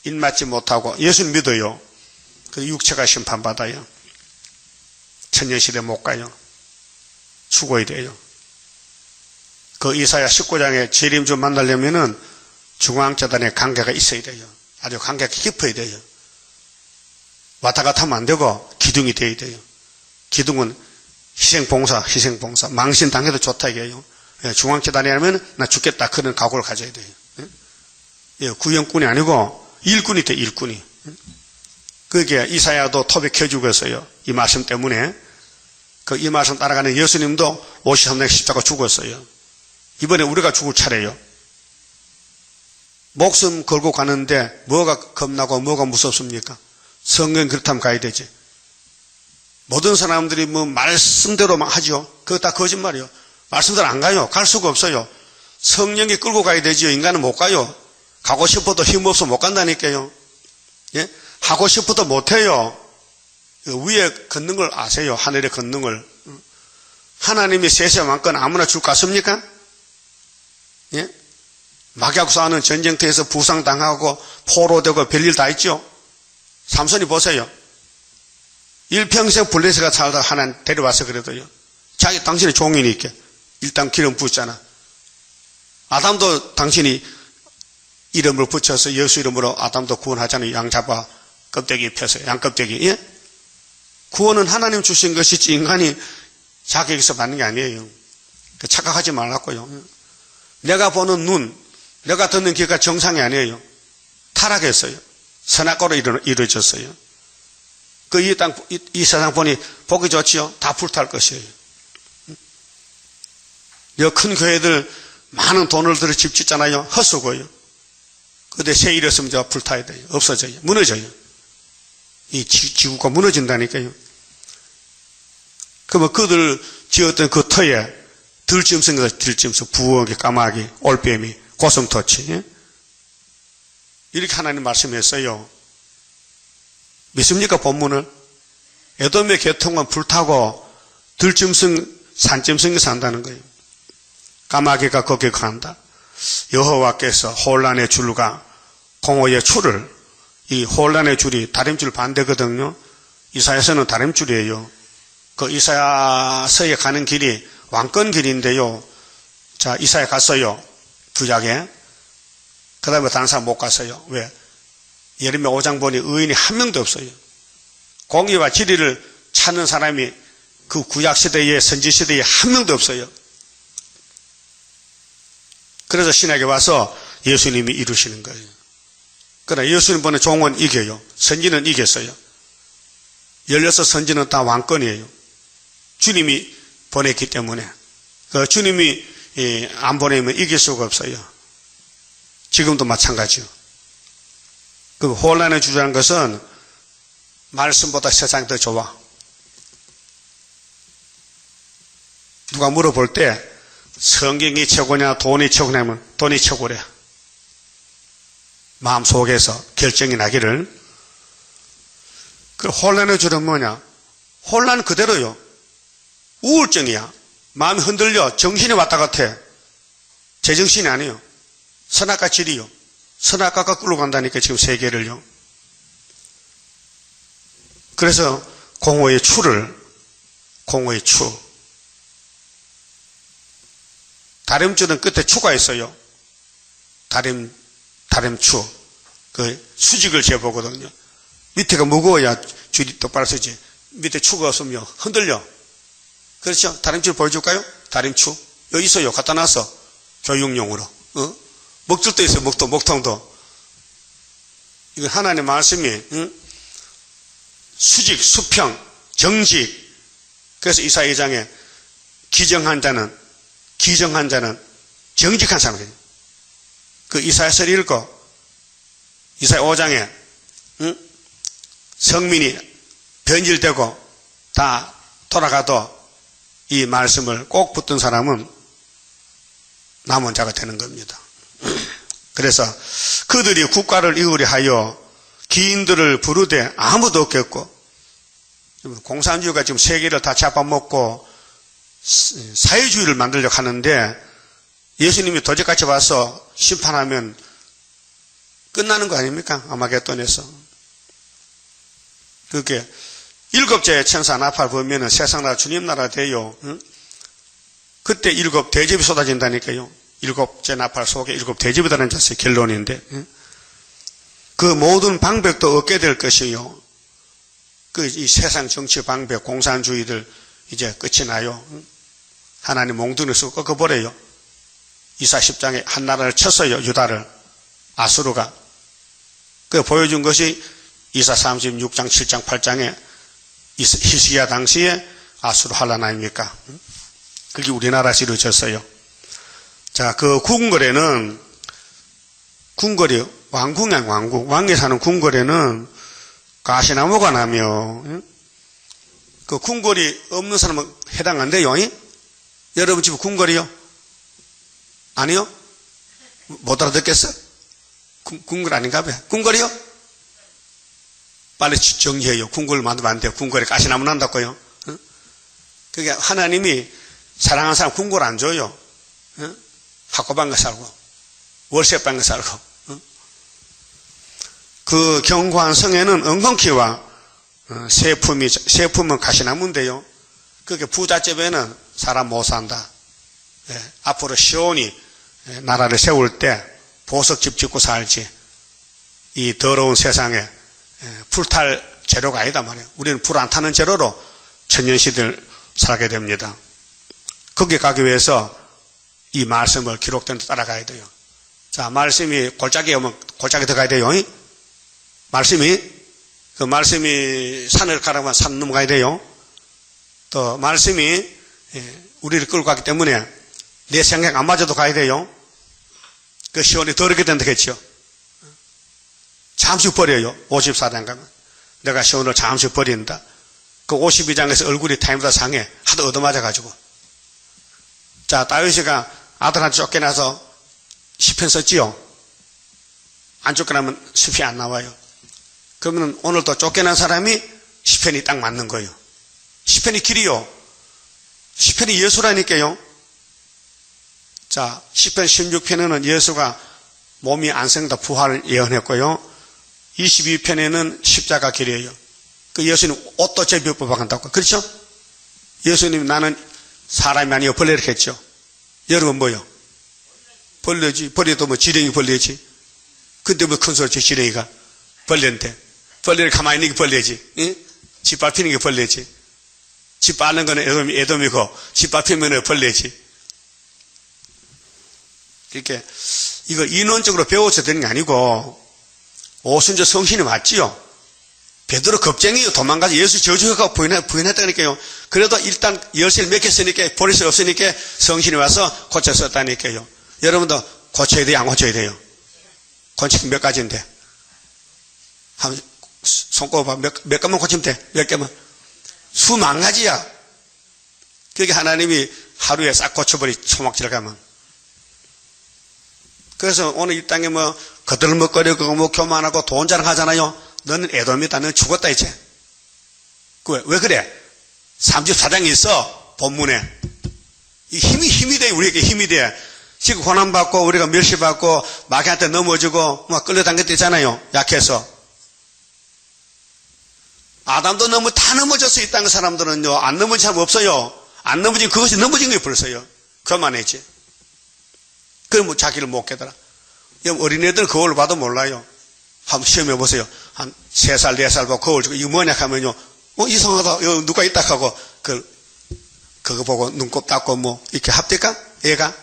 입맞지 못하고 예수님 믿어요. 그 육체가 심판받아요. 천년시대 못 가요. 죽어야 돼요. 그 이사야 19장에 재림주 만나려면은 중앙재단에 관계가 있어야 돼요. 아주 관계가 깊어야 돼요. 왔다 갔다 하면 안 되고 기둥이 돼야 돼요. 기둥은 희생봉사. 망신당해도 좋다 이게요. 중앙재단에 하면 나 죽겠다 그런 각오를 가져야 돼요. 구형꾼이 아니고 일꾼이 돼, 일꾼이. 그게 이사야도 톱에 켜 죽었어요. 이 말씀 때문에. 이 말씀 따라가는 예수님도 53년 십자가 죽었어요. 이번에 우리가 죽을 차례예요. 목숨 걸고 가는데 뭐가 겁나고 뭐가 무섭습니까? 성경 그렇다면 가야 되지. 모든 사람들이 뭐 말씀대로만 하죠. 그거 다 거짓말이요. 말씀대로 안 가요. 갈 수가 없어요. 성령이 끌고 가야 되지요. 인간은 못 가요. 가고 싶어도 힘없어 못 간다니까요. 예? 하고 싶어도 못 해요. 위에 걷는 걸 아세요? 하늘에 걷는 걸. 하나님이 세세만건 아무나 줄 것 같습니까? 예? 막약 싸우는 전쟁터에서 부상당하고 포로되고 별일 다 있죠? 삼손이 보세요. 일평생 블레셋가 살다가 하나님 데려와서 그래도요. 자기 당신의 종이니까 일단 기름 붓잖아. 아담도 당신이 이름을 붙여서 예수 이름으로 아담도 구원하잖아요. 양 잡아 껍데기 입혀서 양껍데기. 예? 구원은 하나님 주신 것이지 인간이 자기에게서 받는 게 아니에요. 착각하지 말라고요. 내가 보는 눈, 내가 듣는 귀가 정상이 아니에요. 타락했어요. 선악과로 이루어졌어요. 이 세상 보니 보기 좋지요? 다 불탈 것이에요. 여 큰 교회들 많은 돈을 들여 집 짓잖아요. 헛수고요. 근데 새 일었으면 저 불타야 돼요. 없어져요. 무너져요. 이 지구가 무너진다니까요. 그러면 그들 지었던 그 터에 들짐승에서 들짐승, 부엌이, 까마귀, 올빼미, 고슴도치. 예? 이렇게 하나님 말씀했어요. 믿습니까? 본문을? 에돔의 계통은 불타고 들짐승, 산짐승이 산다는 거예요. 까마귀가 거기에 간다. 여호와께서 혼란의 줄과 공허의 줄을, 이 혼란의 줄이 다림줄 반대거든요. 이사야서는 다림줄이에요. 그 이사야서에 가는 길이 왕권 길인데요. 자, 이사야 갔어요. 구약에. 그 다음에 다른 사람 못 갔어요. 왜? 예레미야 5장 보니 의인이 한 명도 없어요. 공의와 진리를 찾는 사람이 그 구약시대에 선지시대에 한 명도 없어요. 그래서 신약에 와서 예수님이 이루시는 거예요. 그러나 예수님 보는 종은 이겨요. 선지는 이겼어요. 16선지는 다 왕권이에요. 주님이 보냈기 때문에. 주님이 안 보내면 이길 수가 없어요. 지금도 마찬가지요. 그 혼란의 주라는 것은 말씀보다 세상이 더 좋아. 누가 물어볼 때 성경이 최고냐 돈이 최고냐면 돈이 최고래. 마음속에서 결정이 나기를. 그 혼란의 줄은 뭐냐? 혼란 그대로요. 우울증이야. 마음이 흔들려. 정신이 왔다 갔아. 제정신이 아니에요. 선악과 질이요. 선악과가 끌어간다니까 지금 세계를요. 그래서 공허의 추를, 공허의 추. 다림줄은 끝에 추가 있어요. 다림추. 그 수직을 재보거든요. 밑에가 무거워야 줄이 똑바로 서지. 밑에 추가 없으면 흔들려. 그렇죠? 다림줄 보여줄까요? 다림추. 여기 있어요. 갖다 놨어. 교육용으로. 먹줄도 있어요. 목통도. 이건 하나님의 말씀이 수직, 수평, 정직. 그래서 이사야 2장에 기정한 자는 정직한 사람이에요. 그 이사야서를 읽고 이사야 5장에 성민이 변질되고 다 돌아가도 이 말씀을 꼭 붙든 사람은 남은 자가 되는 겁니다. 그래서 그들이 국가를 이루려 하여 기인들을 부르되 아무도 없겠고, 공산주의가 지금 세계를 다 잡아먹고 사회주의를 만들려고 하는데, 예수님이 도적같이 와서 심판하면 끝나는 거 아닙니까? 아마겟돈에서. 그렇게 7째 천사 나팔 보면은 세상 나라 주님 나라 돼요. 응? 그때 7 대접이 쏟아진다니까요. 7째 나팔 속에 7 대접이 다는 자세 결론인데, 응? 그 모든 방백도 얻게 될 것이요. 이 세상 정치 방백, 공산주의들 이제 끝이 나요. 응? 하나님 몽둥이에서 꺾어버려요. 이사 10장에 한 나라를 쳤어요. 유다를. 아수르가. 그 보여준 것이 이사 36장, 7장, 8장에 히스기야 당시에 아수르 환란 아닙니까? 그게 우리나라에서 이루어졌어요. 자, 그 궁궐에는, 궁궐이 왕궁이 아니고 왕국, 왕에 사는 궁궐에는 가시나무가 나며, 그 궁궐이 없는 사람은 해당 안 돼요. 여러분 집 궁궐이요? 아니요? 못 알아듣겠어? 궁궐 아닌가 봐요. 궁궐이요? 빨리 정리해요. 궁궐을 만들면 안 돼요. 궁궐에 가시나무 난다고요. 그게 하나님이 사랑하는 사람 궁궐 안 줘요. 학고방에 살고 월세방에 살고. 그 견고한 성에는 엉겅퀴와 세품은 가시나무인데요. 그게 부잣집에는 사람 못 산다. 앞으로 시온이 나라를 세울 때 보석집 짓고 살지. 이 더러운 세상에 불탈 재료가 아니다 말이에요. 우리는 불 안 타는 재료로 천년시대를 살게 됩니다. 거기 가기 위해서 이 말씀을 기록된 데 따라가야 돼요. 자, 말씀이 골짜기에 오면 골짜기 들어가야 돼요. 그 말씀이 산을 가라면 산 넘어가야 돼요. 또 말씀이 우리를 끌고 가기 때문에 내 생각 안 맞아도 가야 돼요. 그 시온이 더럽게 된다 했죠. 잠시 버려요. 54장 가면. 내가 시온을 잠시 버린다. 그 52장에서 얼굴이 타임보다 상해. 하도 얻어맞아가지고. 자, 다윗이가 아들한테 쫓겨나서 시편 썼지요. 안 쫓겨나면 숲이 안 나와요. 그러면 오늘도 쫓겨난 사람이 시편이 딱 맞는 거예요. 시편이 길이요. 시편이 예수라니까요. 자, 시편 16편에는 예수가 몸이 안생다 부활을 예언했고요. 22편에는 십자가 길이에요. 그 예수님 옷도 제비 뽑아간다고. 그렇죠? 예수님 나는 사람이 아니요 벌레를 했죠. 여러분 뭐요? 벌레지. 벌레도 뭐 지렁이 벌레지. 근데 뭐 큰 소리지 지렁이가. 벌레인데. 벌레를 가만히 있는 게 벌레지. 응? 집 밟히는 게 벌레지. 집 밟는 거는 애돔이고 집 밟히면 벌레지. 이렇게 이거 인원적으로 배워서 되는 게 아니고 오순절 성신이 맞지요. 베드로 겁쟁이요. 도망가서 예수 저주하고 부인했다니까요. 그래도 일단 열쇠를 맺혔으니까 버릴 수 없으니까 성신이 와서 고쳤었다니까요. 여러분도 고쳐야 돼요? 안 고쳐야 돼요? 고치기 몇 가지인데? 손꼽아 몇 개만 고치면 돼? 몇 개만? 수만 가지야. 그게 하나님이 하루에 싹 고쳐버리 초막질 가면. 그래서 오늘 이 땅에 뭐 거들먹거리고 뭐 교만하고 돈 자랑하잖아요. 너는 애돔이다. 너는 죽었다 이제. 왜 그래? 34장이 있어. 본문에. 이 힘이 돼. 우리에게 힘이 돼. 지금 고난받고 우리가 멸시받고 마귀한테 넘어지고 막 끌려당겼다 있잖아요. 약해서. 아담도 다 넘어졌어. 이 땅 사람들은요. 안 넘어진 사람 없어요. 안 넘어진 그것이 넘어진 거예요. 벌써요. 그만했지. 그럼 뭐 자기를 못 깨달아. 어린애들 거울 봐도 몰라요. 한번 시험해 보세요. 한 3살, 4살 보고 거울 주고 이거 뭐냐 하면요. 이상하다. 여기 누가 있다 하고 그거 보고 눈곱 닦고 뭐 이렇게 합니까? 애가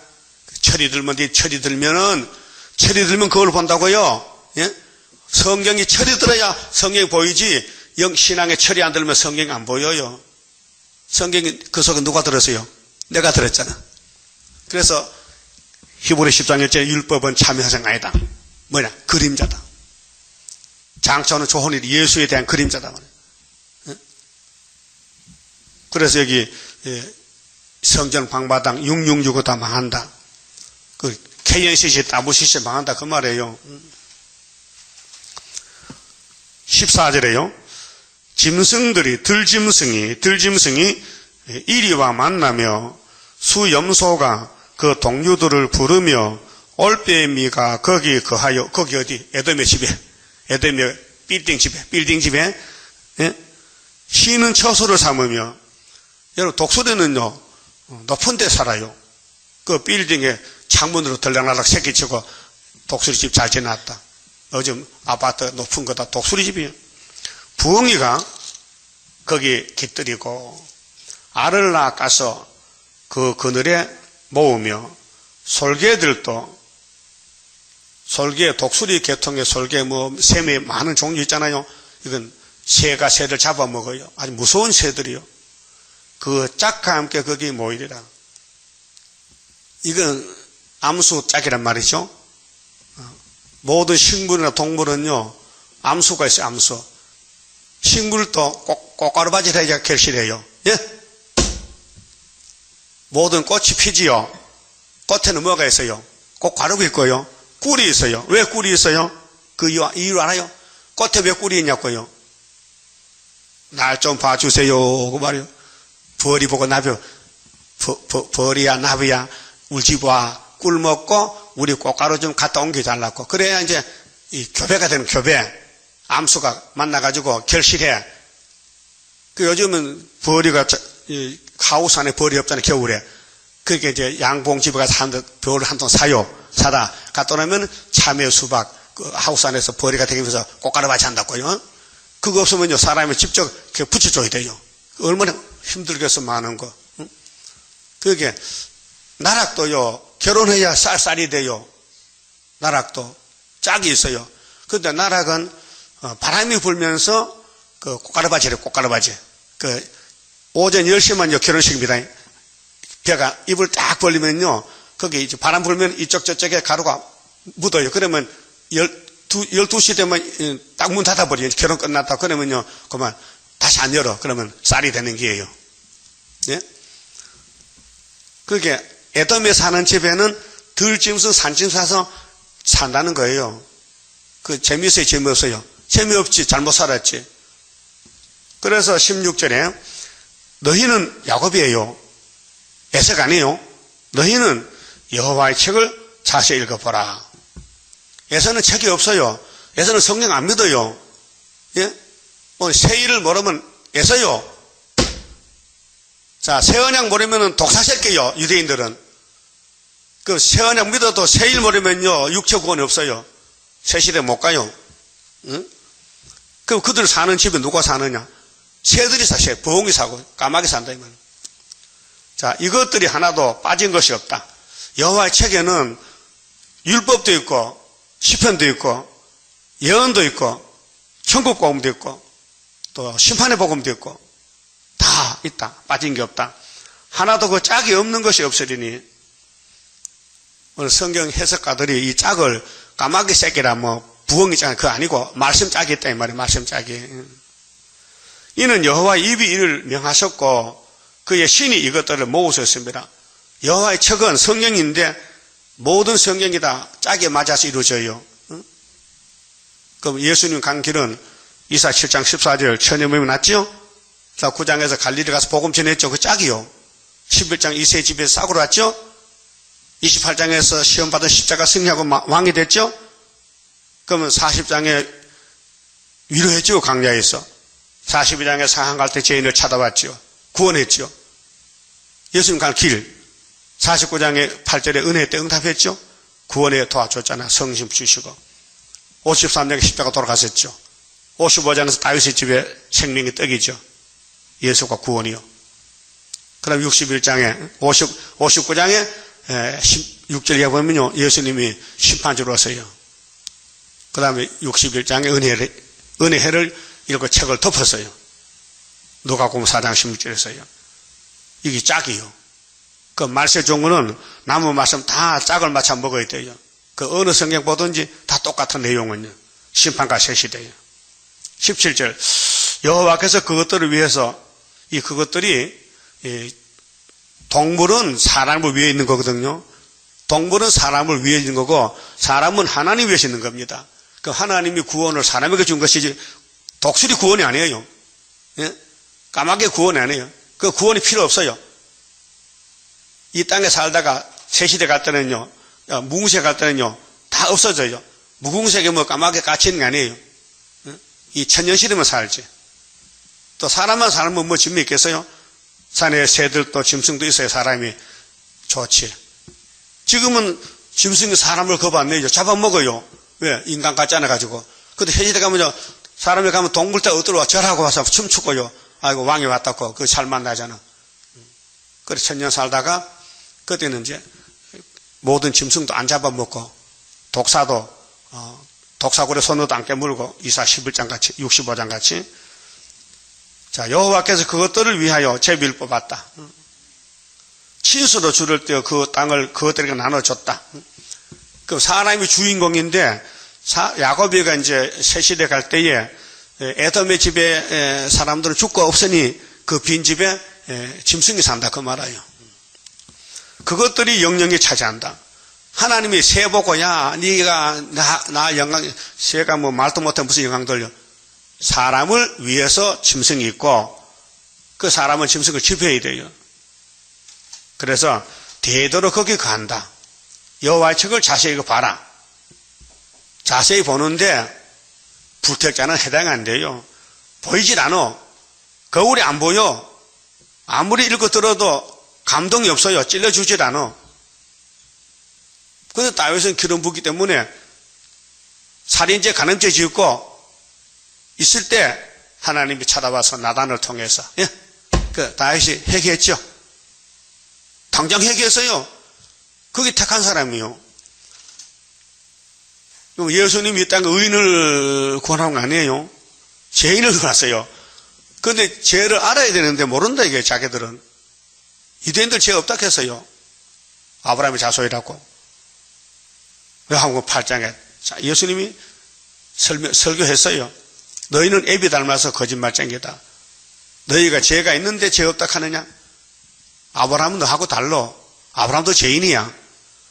철이 들면 거울 본다고요. 예? 성경이 철이 들어야 성경이 보이지, 신앙에 철이 안 들면 성경이 안 보여요. 성경이 그 속에 누가 들었어요? 내가 들었잖아. 그래서 히브리 10장 1절 율법은 참여 형상 아니다. 뭐냐? 그림자다. 장차오는 좋은 일 예수에 대한 그림자다. 그래서 여기 성전 방바당 666을 다 망한다. 그 KNCC 따부시시 망한다 그 말이에요. 14절에요. 들짐승이 이리와 만나며 수염소가 그 동류들을 부르며 올빼미가 거기 거하여, 거기 어디? 에돔의 집에, 에돔의 빌딩 집에, 예? 쉬는 처소를 삼으며, 여러분, 독수리는요, 높은 데 살아요. 그 빌딩에 창문으로 들락날락 새끼치고 독수리 집 잘 지어놨다. 요즘 아파트 높은 거다 독수리 집이에요. 부엉이가 거기 깃들이고, 알을 낚아서 그 그늘에 모으며, 솔개, 독수리 계통의 솔개, 샘이 많은 종류 있잖아요. 이건 새가 새를 잡아먹어요. 아주 무서운 새들이요. 그 짝과 함께 거기 모이리라. 이건 암수 짝이란 말이죠. 모든 식물이나 동물은요, 암수가 있어요, 암수. 식물도 꽃가루바지를 해야 결실해요. 예? 모든 꽃이 피지요. 꽃에는 뭐가 있어요? 꽃가루가 있고요. 꿀이 있어요. 왜 꿀이 있어요? 그 이유 알아요? 꽃에 왜 꿀이 있냐고요? 날 좀 봐주세요. 그 말이요. 벌이 보고 나비, 벌이야, 나비야, 울지 와. 꿀 먹고, 우리 꽃가루 좀 갖다 옮겨달라고. 그래야 이제, 이 교배가 되는 교배. 암수가 만나가지고 결실해. 그 요즘은 벌이가, 하우스 안에 벌이 없잖아요, 겨울에. 그렇게 이제 양봉집에 가서 벌을 한 통 사다 갖다 놓으면 참외, 수박, 그 하우스 안에서 벌이가 되면서 꽃가루 같이 한다고요. 그거 없으면요, 사람이 직접 붙여줘야 돼요. 얼마나 힘들겠어, 많은 거. 응? 그게, 나락도요, 결혼해야 쌀쌀이 돼요. 나락도. 짝이 있어요. 근데 나락은, 바람이 불면서, 그 꽃가루바지래, 꽃가루바지. 그, 오전 10시만요, 결혼식입니다. 배가 입을 딱 벌리면요, 거기 이제 바람 불면 이쪽 저쪽에 가루가 묻어요. 그러면 12시 되면 딱 문 닫아버려요. 결혼 끝났다. 그러면요, 그만 다시 안 열어. 그러면 쌀이 되는 기예요. 예? 그게 에돔에 사는 집에는 들짐승, 산짐승 사서 산다는 거예요. 그 재미있어요, 재미없어요? 재미없지, 잘못 살았지. 그래서 16절에 너희는 야곱이에요. 에색 아니에요. 너희는 여호와의 책을 자세히 읽어보라. 에서는 책이 없어요. 에서는 성경 안 믿어요. 예? 새 일을 모르면 에서요. 자, 새 언약 모르면 독사 새끼요. 유대인들은. 그 새 언약 믿어도 새 일 모르면요, 육체 구원이 없어요. 새 시대 못 가요. 응? 그럼 그들 사는 집에 누가 사느냐? 새들이 사, 새. 부엉이 사고 까마귀 산다 이 말이에요. 자, 이것들이 하나도 빠진 것이 없다. 여호와의 책에는 율법도 있고, 시편도 있고, 예언도 있고, 천국 복음도 있고, 또 심판의 복음도 있고, 다 있다. 빠진 게 없다. 하나도 그 짝이 없는 것이 없으리니, 오늘 성경 해석가들이 이 짝을 까마귀 새끼라 부엉이 짝, 그거 아니고, 말씀 짝이 있다, 이 말이에요. 말씀 짝이. 이는 여호와 입이 이를 명하셨고, 그의 신이 이것들을 모으셨습니다. 여호와의 책은 성경인데 모든 성경이 다 짝에 맞아서 이루어져요. 응? 그럼 예수님 간 길은 이사 7장 14절 천여 명이 났죠? 9장에서 갈릴리 가서 복음 전했죠. 그 짝이요. 11장 이세 집에서 싸구려 왔죠? 28장에서 시험받은 십자가 승리하고 왕이 됐죠? 그러면 40장에 위로했죠. 강야에서. 42장에 상한 갈 때 죄인을 찾아왔죠. 구원했죠. 예수님 갈 길. 49장에 8절에 은혜 때 응답했죠. 구원에 도와줬잖아. 성심 주시고. 53장에 십자가 돌아가셨죠. 55장에서 다윗의 집에 생명의 떡이죠. 예수가 구원이요. 그 다음 61장에 59장에 16절에 보면요, 예수님이 심판주로 오세요. 그 다음에 61장의 은혜를 이렇게 책을 덮었어요. 누가복음 4장 16절에서요. 이게 짝이요. 그 말세 종은 나무 말씀 다 짝을 맞춰 먹어야 돼요. 그 어느 성경 보든지 다 똑같은 내용은요. 심판과 새 시대예요. 17절. 여호와께서 그것들을 위해서 그것들이 동물은 사람을 위해 있는 거거든요. 동물은 사람을 위해 있는 거고 사람은 하나님 위해 있는 겁니다. 그 하나님이 구원을 사람에게 준 것이지 독수리 구원이 아니에요. 예? 까마귀 구원이 아니에요. 그 구원이 필요 없어요. 이 땅에 살다가 새시대 갈 때는요, 무궁세 갈 때는요, 다 없어져요. 무궁색에 뭐 까마귀 갇히는 게 아니에요. 예? 이 천년시대만 살지. 또 사람만 살면 뭐 짐이 있겠어요? 산에 새들도 짐승도 있어요. 사람이 좋지. 지금은 짐승이 사람을 겁 안 내죠. 잡아먹어요. 왜? 인간 같지 않아가지고. 근데 현시대 가면요, 사람이 가면 동물들 어디로 와? 절하고 와서 춤추고요. 아이고, 왕이 왔다고. 그 잘 만나잖아. 그래, 천년 살다가, 그때는 이제, 모든 짐승도 안 잡아먹고, 독사도, 독사굴에 손으로도 안 깨물고, 이사 11장 같이, 65장 같이. 자, 여호와께서 그것들을 위하여 제비를 뽑았다. 친수로 주를 떼어 그 땅을 그것들에게 나눠줬다. 그 사람이 주인공인데, 야곱이가 이제 새시대 갈 때에 에돔의 집에 사람들은 죽고 없으니 그 빈 집에 짐승이 산다 그 말이에요. 그것들이 영영이 차지한다. 하나님이 새 보고 야 네가 나 영광 새가 뭐 말도 못해 무슨 영광 돌려. 사람을 위해서 짐승이 있고 그 사람은 짐승을 지배해야 돼요. 그래서 되도록 거기 간다. 여호와의 책을 자세히 봐라. 자세히 보는데 불택자는 해당 안 돼요. 보이질 않아. 거울이 안 보여. 아무리 읽고 들어도 감동이 없어요. 찔러주질 않아. 그런데 다윗은 기름 붓기 때문에 살인죄 간음죄 지었고 있을 때 하나님이 찾아와서 나단을 통해서 그 다윗이 회개했죠. 당장 회개했어요. 그게 택한 사람이요. 예수님이 이 땅에 의인을 구원한 거 아니에요. 죄인을 구원했어요. 그런데 죄를 알아야 되는데 모른다 이게 자기들은. 유대인들 죄 없다 했어요. 아브라함의 자손이라고. 요한복음 8장에 예수님이 설교했어요. 너희는 애비 닮아서 거짓말쟁이다. 너희가 죄가 있는데 죄 없다 하느냐? 아브라함은 너하고 달라. 아브라함도 죄인이야.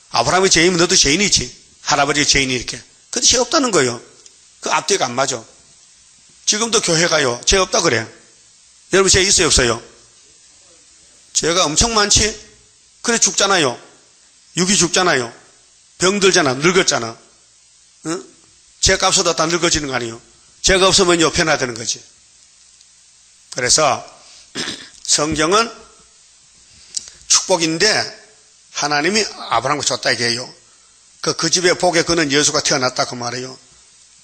아브라함이 죄인이면 너도 죄인이지. 할아버지 죄인이 이렇게. 근데 죄 없다는 거예요. 그 앞뒤가 안 맞아. 지금도 교회 가요. 죄 없다 그래. 여러분 죄 있어요 없어요? 죄가 엄청 많지? 그래 죽잖아요. 육이 죽잖아요. 병들잖아. 늙었잖아. 응? 죄값으로 다 늙어지는 거 아니에요. 죄가 없으면요 변화되는 거지. 그래서 성경은 축복인데 하나님이 아브라함과 줬다 이게요. 그 집에 복에 그는 예수가 태어났다 그 말이에요.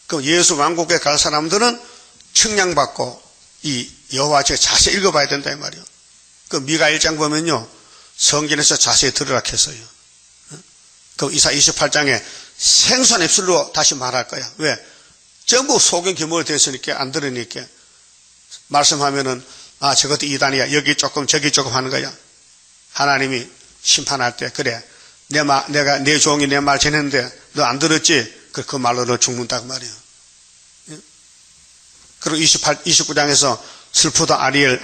그 예수 왕국에 갈 사람들은 측량받고 이 여호와 책 자세히 읽어봐야 된다 이 말이에요. 그 미가 1장 보면요 성경에서 자세히 들으라 했어요. 그 이사 28장에 생소한 입술로 다시 말할 거야. 왜? 전부 소경 기모로 됐으니까 안 들으니까 말씀하면은 아 저것도 이단이야 여기 조금 저기 조금 하는 거야. 하나님이 심판할 때 그래 내가 내 종이 내 말 전했는데 너 안 들었지? 그 말로 너 죽는다 그 말이야. 그리고 29장에서 슬프다 아리엘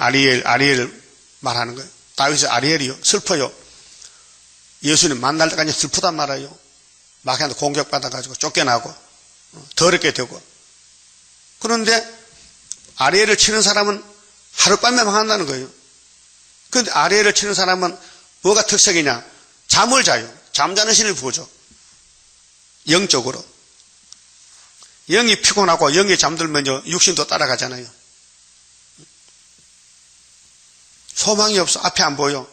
말하는 거예요. 다윗이 아리엘이요. 슬퍼요. 예수님 만날 때까지 슬프단 말이에요. 마귀한테 공격받아가지고 쫓겨나고 더럽게 되고. 그런데 아리엘을 치는 사람은 하룻밤에 망한다는 거예요. 그런데 아리엘을 치는 사람은 뭐가 특색이냐? 잠을 자요. 잠자는 신을 보죠. 영적으로. 영이 피곤하고 영이 잠들면요 육신도 따라가잖아요. 소망이 없어. 앞에 안 보여.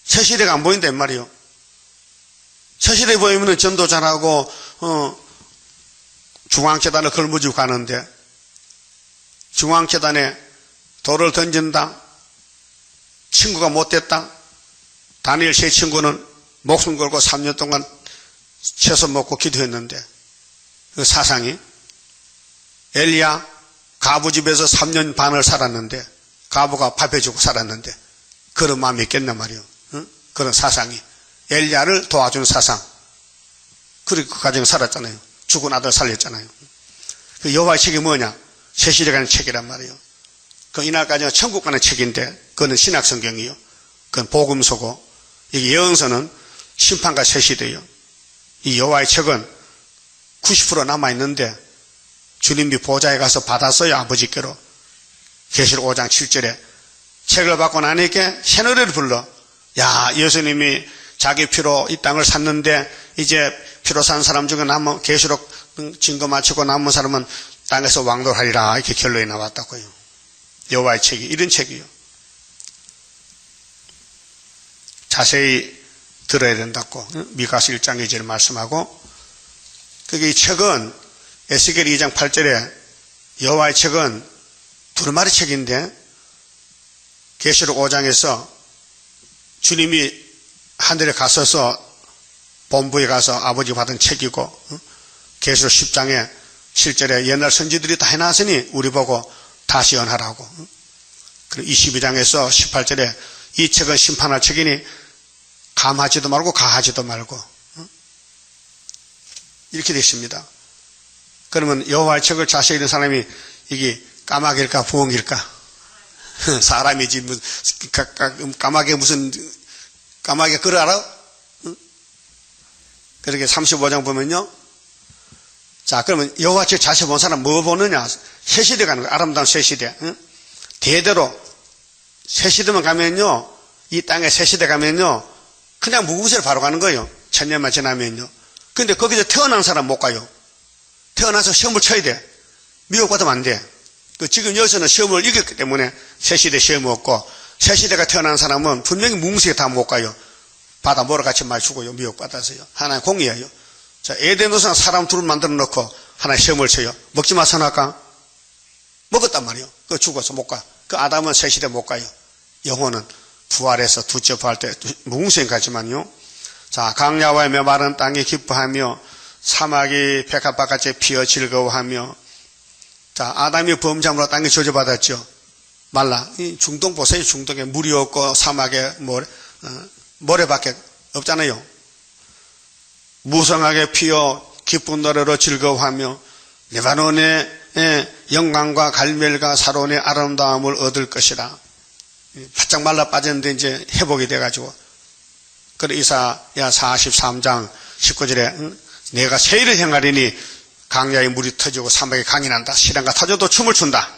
새시대가 안 보인단 말이에요. 새시대 보이면 전도 잘하고 중앙재단을 걸무지고 가는데 중앙재단에 돌을 던진다. 친구가 못됐다. 다니엘 세 친구는 목숨 걸고 3년 동안 채소 먹고 기도했는데 그 사상이. 엘리야 가부 집에서 3년 반을 살았는데, 가부가 밥 해주고 살았는데 그런 마음이 있겠단 말이에요. 응? 그런 사상이. 엘리야를 도와주는 사상. 그리고 그 가정에 살았잖아요. 죽은 아들 살렸잖아요. 그 여호와의 책이 뭐냐? 새시대 가는 책이란 말이에요. 그 이날까지는 천국 가는 책인데 그거는 신약 성경이요. 그건 복음서고, 이게 예언서는 심판과 새시대요. 이 여호와의 책은 90% 남아있는데 주님이 보좌에 가서 받았어요. 아버지께로. 계시록 5장 7절에 책을 받고 나니까 새노래를 불러. 야, 예수님이 자기 피로 이 땅을 샀는데 이제 피로 산 사람 중에 남은, 계시록 증거 마치고 남은 사람은 땅에서 왕도하리라, 이렇게 결론이 나왔다고요. 여호와의 책이 이런 책이요. 자세히 들어야 된다고 미가서 1장 2절에 말씀하고, 그게 이 책은 에스겔 2장 8절에 여호와의 책은 두루마리 책인데, 계시록 5장에서 주님이 하늘에 갔어서 본부에 가서 아버지 받은 책이고, 계시록 10장에 7절에 옛날 선지들이 다 해놨으니 우리 보고 다시 연하라고. 그리고 22장에서 18절에 이 책은 심판할 책이니 감하지도 말고 가하지도 말고, 이렇게 되어 있습니다. 그러면 여호와의 책을 자세히 읽는 사람이 이게 까마귀일까 부엉일까? 사람이지 까마귀 무슨 까마귀가 그걸 알아? 그렇게 35장 보면요. 자, 그러면 여호와 책 자세히 본 사람 뭐 보느냐? 새시대 가는 거예요. 아름다운 새시대. 대대로 새시대만 가면요, 이 땅에 새시대 가면요, 그냥 무구세로 바로 가는 거예요. 천년만 지나면요. 근데 거기서 태어난 사람 못 가요. 태어나서 시험을 쳐야 돼. 미국 받으면 안 돼. 지금 여기서는 시험을 이겼기 때문에 새시대 시험이 없고, 새시대가 태어난 사람은 분명히 무궁세에 다 못 가요. 바다 모래 같이 많이 죽어요. 미국 받아서요. 하나의 공이에요. 자, 에덴도상 사람 둘을 만들어 놓고 하나의 시험을 쳐요. 먹지 마 선악과. 먹었단 말이에요. 그 죽어서 못 가. 그 아담은 새시대 못 가요. 영혼은 부활해서 두째 부활 때 무궁세에 가지만요. 자, 강야와의 메마른 땅이 기뻐하며 사막이 백합밭같이 피어 즐거워하며. 자, 아담이 범죄함으로 땅이 저주받았죠. 말라. 이 중동 보세요. 중동에 물이 없고 사막에 모래밖에 없잖아요. 무성하게 피어 기쁜 노래로 즐거워하며 레바논의 영광과 갈멜과 사론의 아름다움을 얻을 것이라. 바짝 말라 빠졌는데 이제 회복이 돼가지고. 그래 이사야 43장 19절에 내가 세일을 행하리니 강야의 물이 터지고 사막에 강이 난다. 시련과 터져도 춤을 춘다.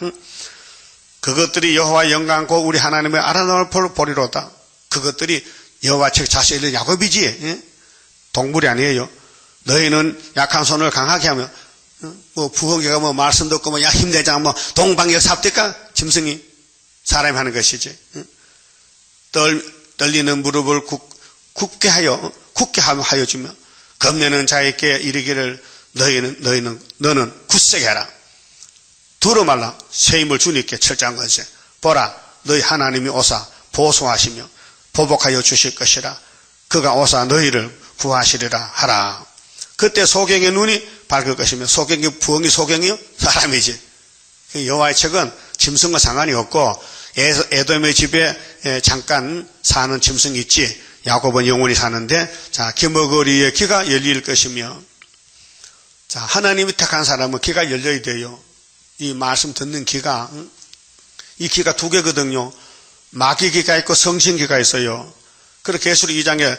그것들이 여호와의 영광과 우리 하나님의 아름다움을 보리로다. 그것들이 여호와 책 자세히 읽는 야곱이지, 동물이 아니에요. 너희는 약한 손을 강하게 하며, 뭐 부흥회가 뭐 말씀 듣고 뭐 야 힘내자 뭐 동방역 삽대까 짐승이 사람이 하는 것이지. 떨리는 무릎을 굳게 하여 주며 겁내는 자에게 이르기를 너는 굳세게 해라. 두루 말라. 새 힘을 주님께 철저한 것에 보라 너희 하나님이 오사 보소하시며 보복하여 주실 것이라. 그가 오사 너희를 구하시리라 하라. 그때 소경의 눈이 밝을 것이며. 소경이 부엉이 소경이요? 사람이지. 여호와의 책은 짐승과 상관이 없고 에돔의 집에 잠깐 사는 짐승이 있지 야곱은 영원히 사는데, 자, 기머거리의 귀가 열릴 것이며. 자, 하나님이 택한 사람은 귀가 열려야 돼요. 이 말씀 듣는 귀가, 이 귀가 두 개거든요. 마귀 귀가 있고 성신 귀가 있어요. 그리고 계시록 2장에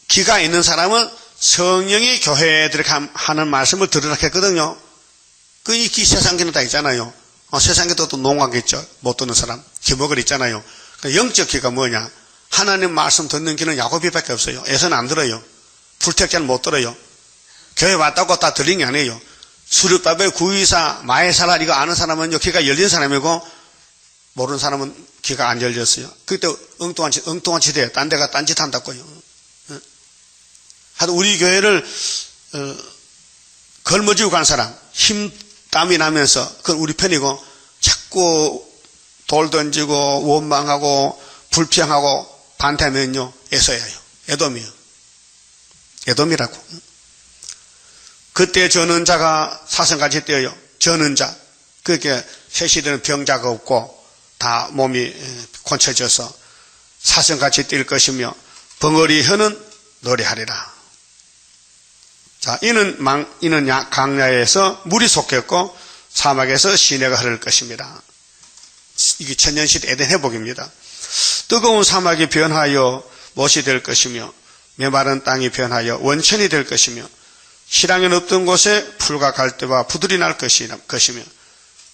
귀가 있는 사람은 성령이 교회에 들어가 하는 말씀을 들으라 했거든요. 이 귀 세상 귀는 다 있잖아요. 세상 귀도 또 농하겠죠. 못 듣는 사람. 기목을 있잖아요. 영적 귀가 뭐냐? 하나님 말씀 듣는 귀는 야곱이밖에 없어요. 에서는 안 들어요. 불택자는 못 들어요. 교회 왔다고 다 들린 게 아니에요. 수렵답에 구의사, 마에사라 이거 아는 사람은요, 귀가 열린 사람이고, 모르는 사람은 귀가 안 열렸어요. 그때 엉뚱한 짓에 딴 데가 딴짓 한다고요. 하여튼 우리 교회를 걸머쥐고 간 사람, 땀이 나면서 그건 우리 편이고, 자꾸 돌 던지고 원망하고 불평하고 반대하면요, 에서야요. 에돔이요. 에돔이라고. 그때 저는 자가 사슴같이 뛰어요. 저는 자. 그렇게 새시들은 병자가 없고 다 몸이 곤쳐져서 사슴같이 뛸 것이며 벙어리 혀는 노래하리라. 자, 이는 강야에서 물이 솟겠고 사막에서 시내가 흐를 것입니다. 이게 천년시대 에덴 회복입니다. 뜨거운 사막이 변하여 못이 될 것이며 메마른 땅이 변하여 원천이 될 것이며 실황이 없던 곳에 풀과 갈대와 부들이 날 것이며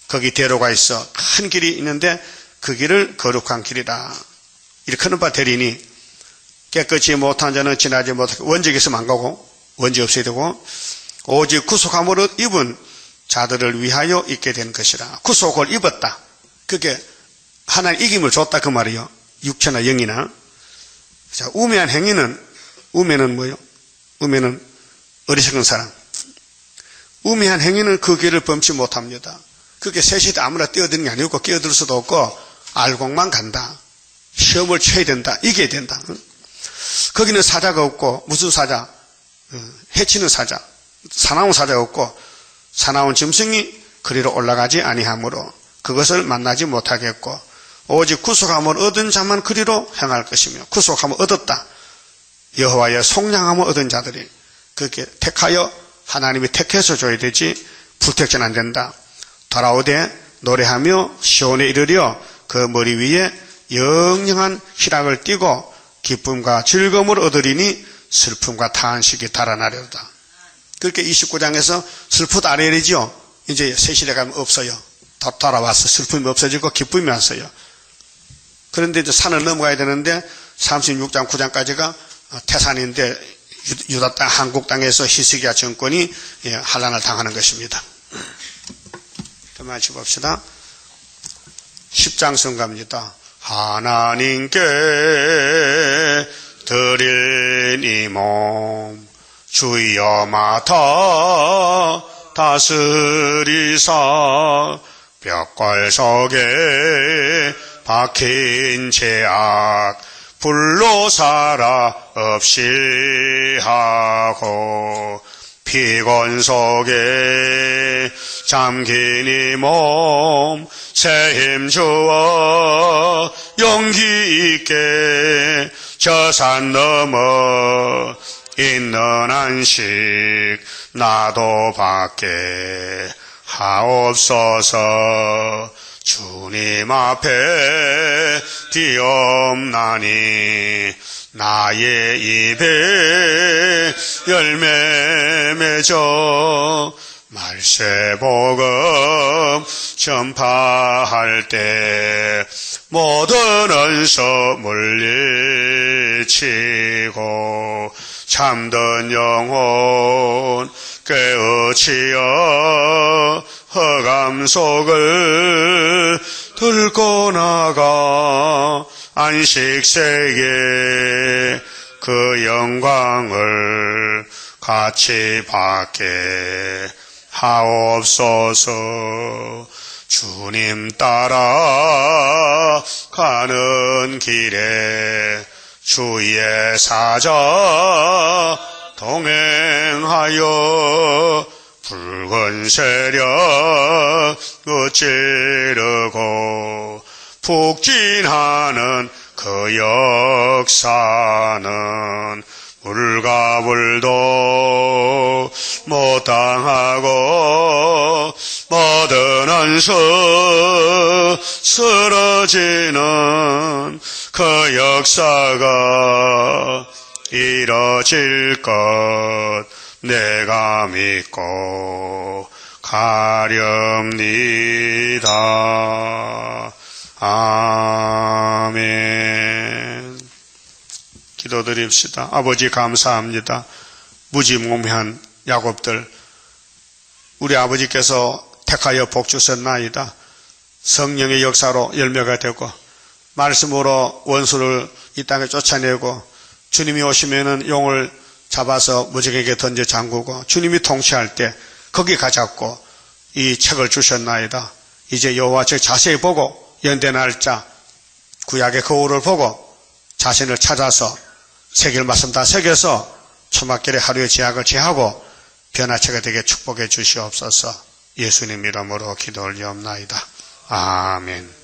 거기 대로가 있어 큰 길이 있는데 그 길을 거룩한 길이다. 일컫는 바 되리니 깨끗이 못한 자는 지나지 못하고 원적이 있으면 안 가고 원지 없어야 되고 오직 구속함으로 입은 자들을 위하여 있게 된 것이라. 구속을 입었다. 그게 하나님 이김을 줬다 그 말이요. 육체나 영이나. 자, 우매한 행위는 우매는 뭐요? 우매는 어리석은 사람. 우매한 행위는 그 길을 범치 못합니다. 그게 셋이 아무나 뛰어드는 게 아니고 끼어들 수도 없고 알곡만 간다. 시험을 쳐야 된다. 이겨야 된다. 거기는 사자가 없고 무슨 사자? 해치는 사자. 사나운 사자가 없고 사나운 짐승이 그리로 올라가지 아니하므로 그것을 만나지 못하겠고 오직 구속함을 얻은 자만 그리로 행할 것이며 구속함을 얻었다. 여호와의 속량함을 얻은 자들이 그렇게 택하여 하나님이 택해서 줘야 되지 불택전 안 된다. 돌아오되 노래하며 시온에 이르려 그 머리 위에 영영한 희락을 띠고 기쁨과 즐거움을 얻으리니 슬픔과 탄식이 달아나려다. 그렇게 29장에서 슬프다 아래리죠. 이제 새 시대 가면 없어요. 돌아와서 슬픔이 없어지고 기쁨이 왔어요. 그런데 이제 산을 넘어가야 되는데 36장 9장까지가 태산인데 유다 땅 한국 땅에서 히스기야 정권이 환난을 당하는 것입니다. 마치 봅시다. 10장 성가입니다. 하나님께 드린 이 몸 주여 맡아 다스리사 벽골 속에 박힌 죄악 불로 살아 없이 하고 피곤 속에 잠긴 이 몸 새 힘 주어 용기 있게 저 산 넘어 있는 안식 나도 받게 하옵소서. 주님 앞에 뒤엄나니 나의 입에 열매 맺어 말세복음 전파할 때 모든 언서 물리치고 참된 영혼 깨우치어 허감 속을 들고 나가 안식세계 그 영광을 같이 받게 하옵소서. 주님 따라 가는 길에 주의 사자 동행하여 붉은 세력 어찌르고 북진하는 그 역사는 물과 불도 못 당하고 모든 안서 쓰러지는 그 역사가 이뤄질 것 내가 믿고 가렵니다. 아멘. 기도드립시다. 아버지 감사합니다. 무지몽매한 야곱들 우리 아버지께서 택하여 복주셨나이다. 성령의 역사로 열매가 되고 말씀으로 원수를 이 땅에 쫓아내고 주님이 오시면은 용을 잡아서 무적에게 던져 잠그고 주님이 통치할 때 거기 가잡고 이 책을 주셨나이다. 이제 여호와 책 자세히 보고 연대 날짜 구약의 거울을 보고 자신을 찾아서 새길 말씀 다 새겨서 초막결에 하루의 제약을 제하고 변화체가 되게 축복해 주시옵소서. 예수님 이름으로 기도 올리옵나이다. 아멘.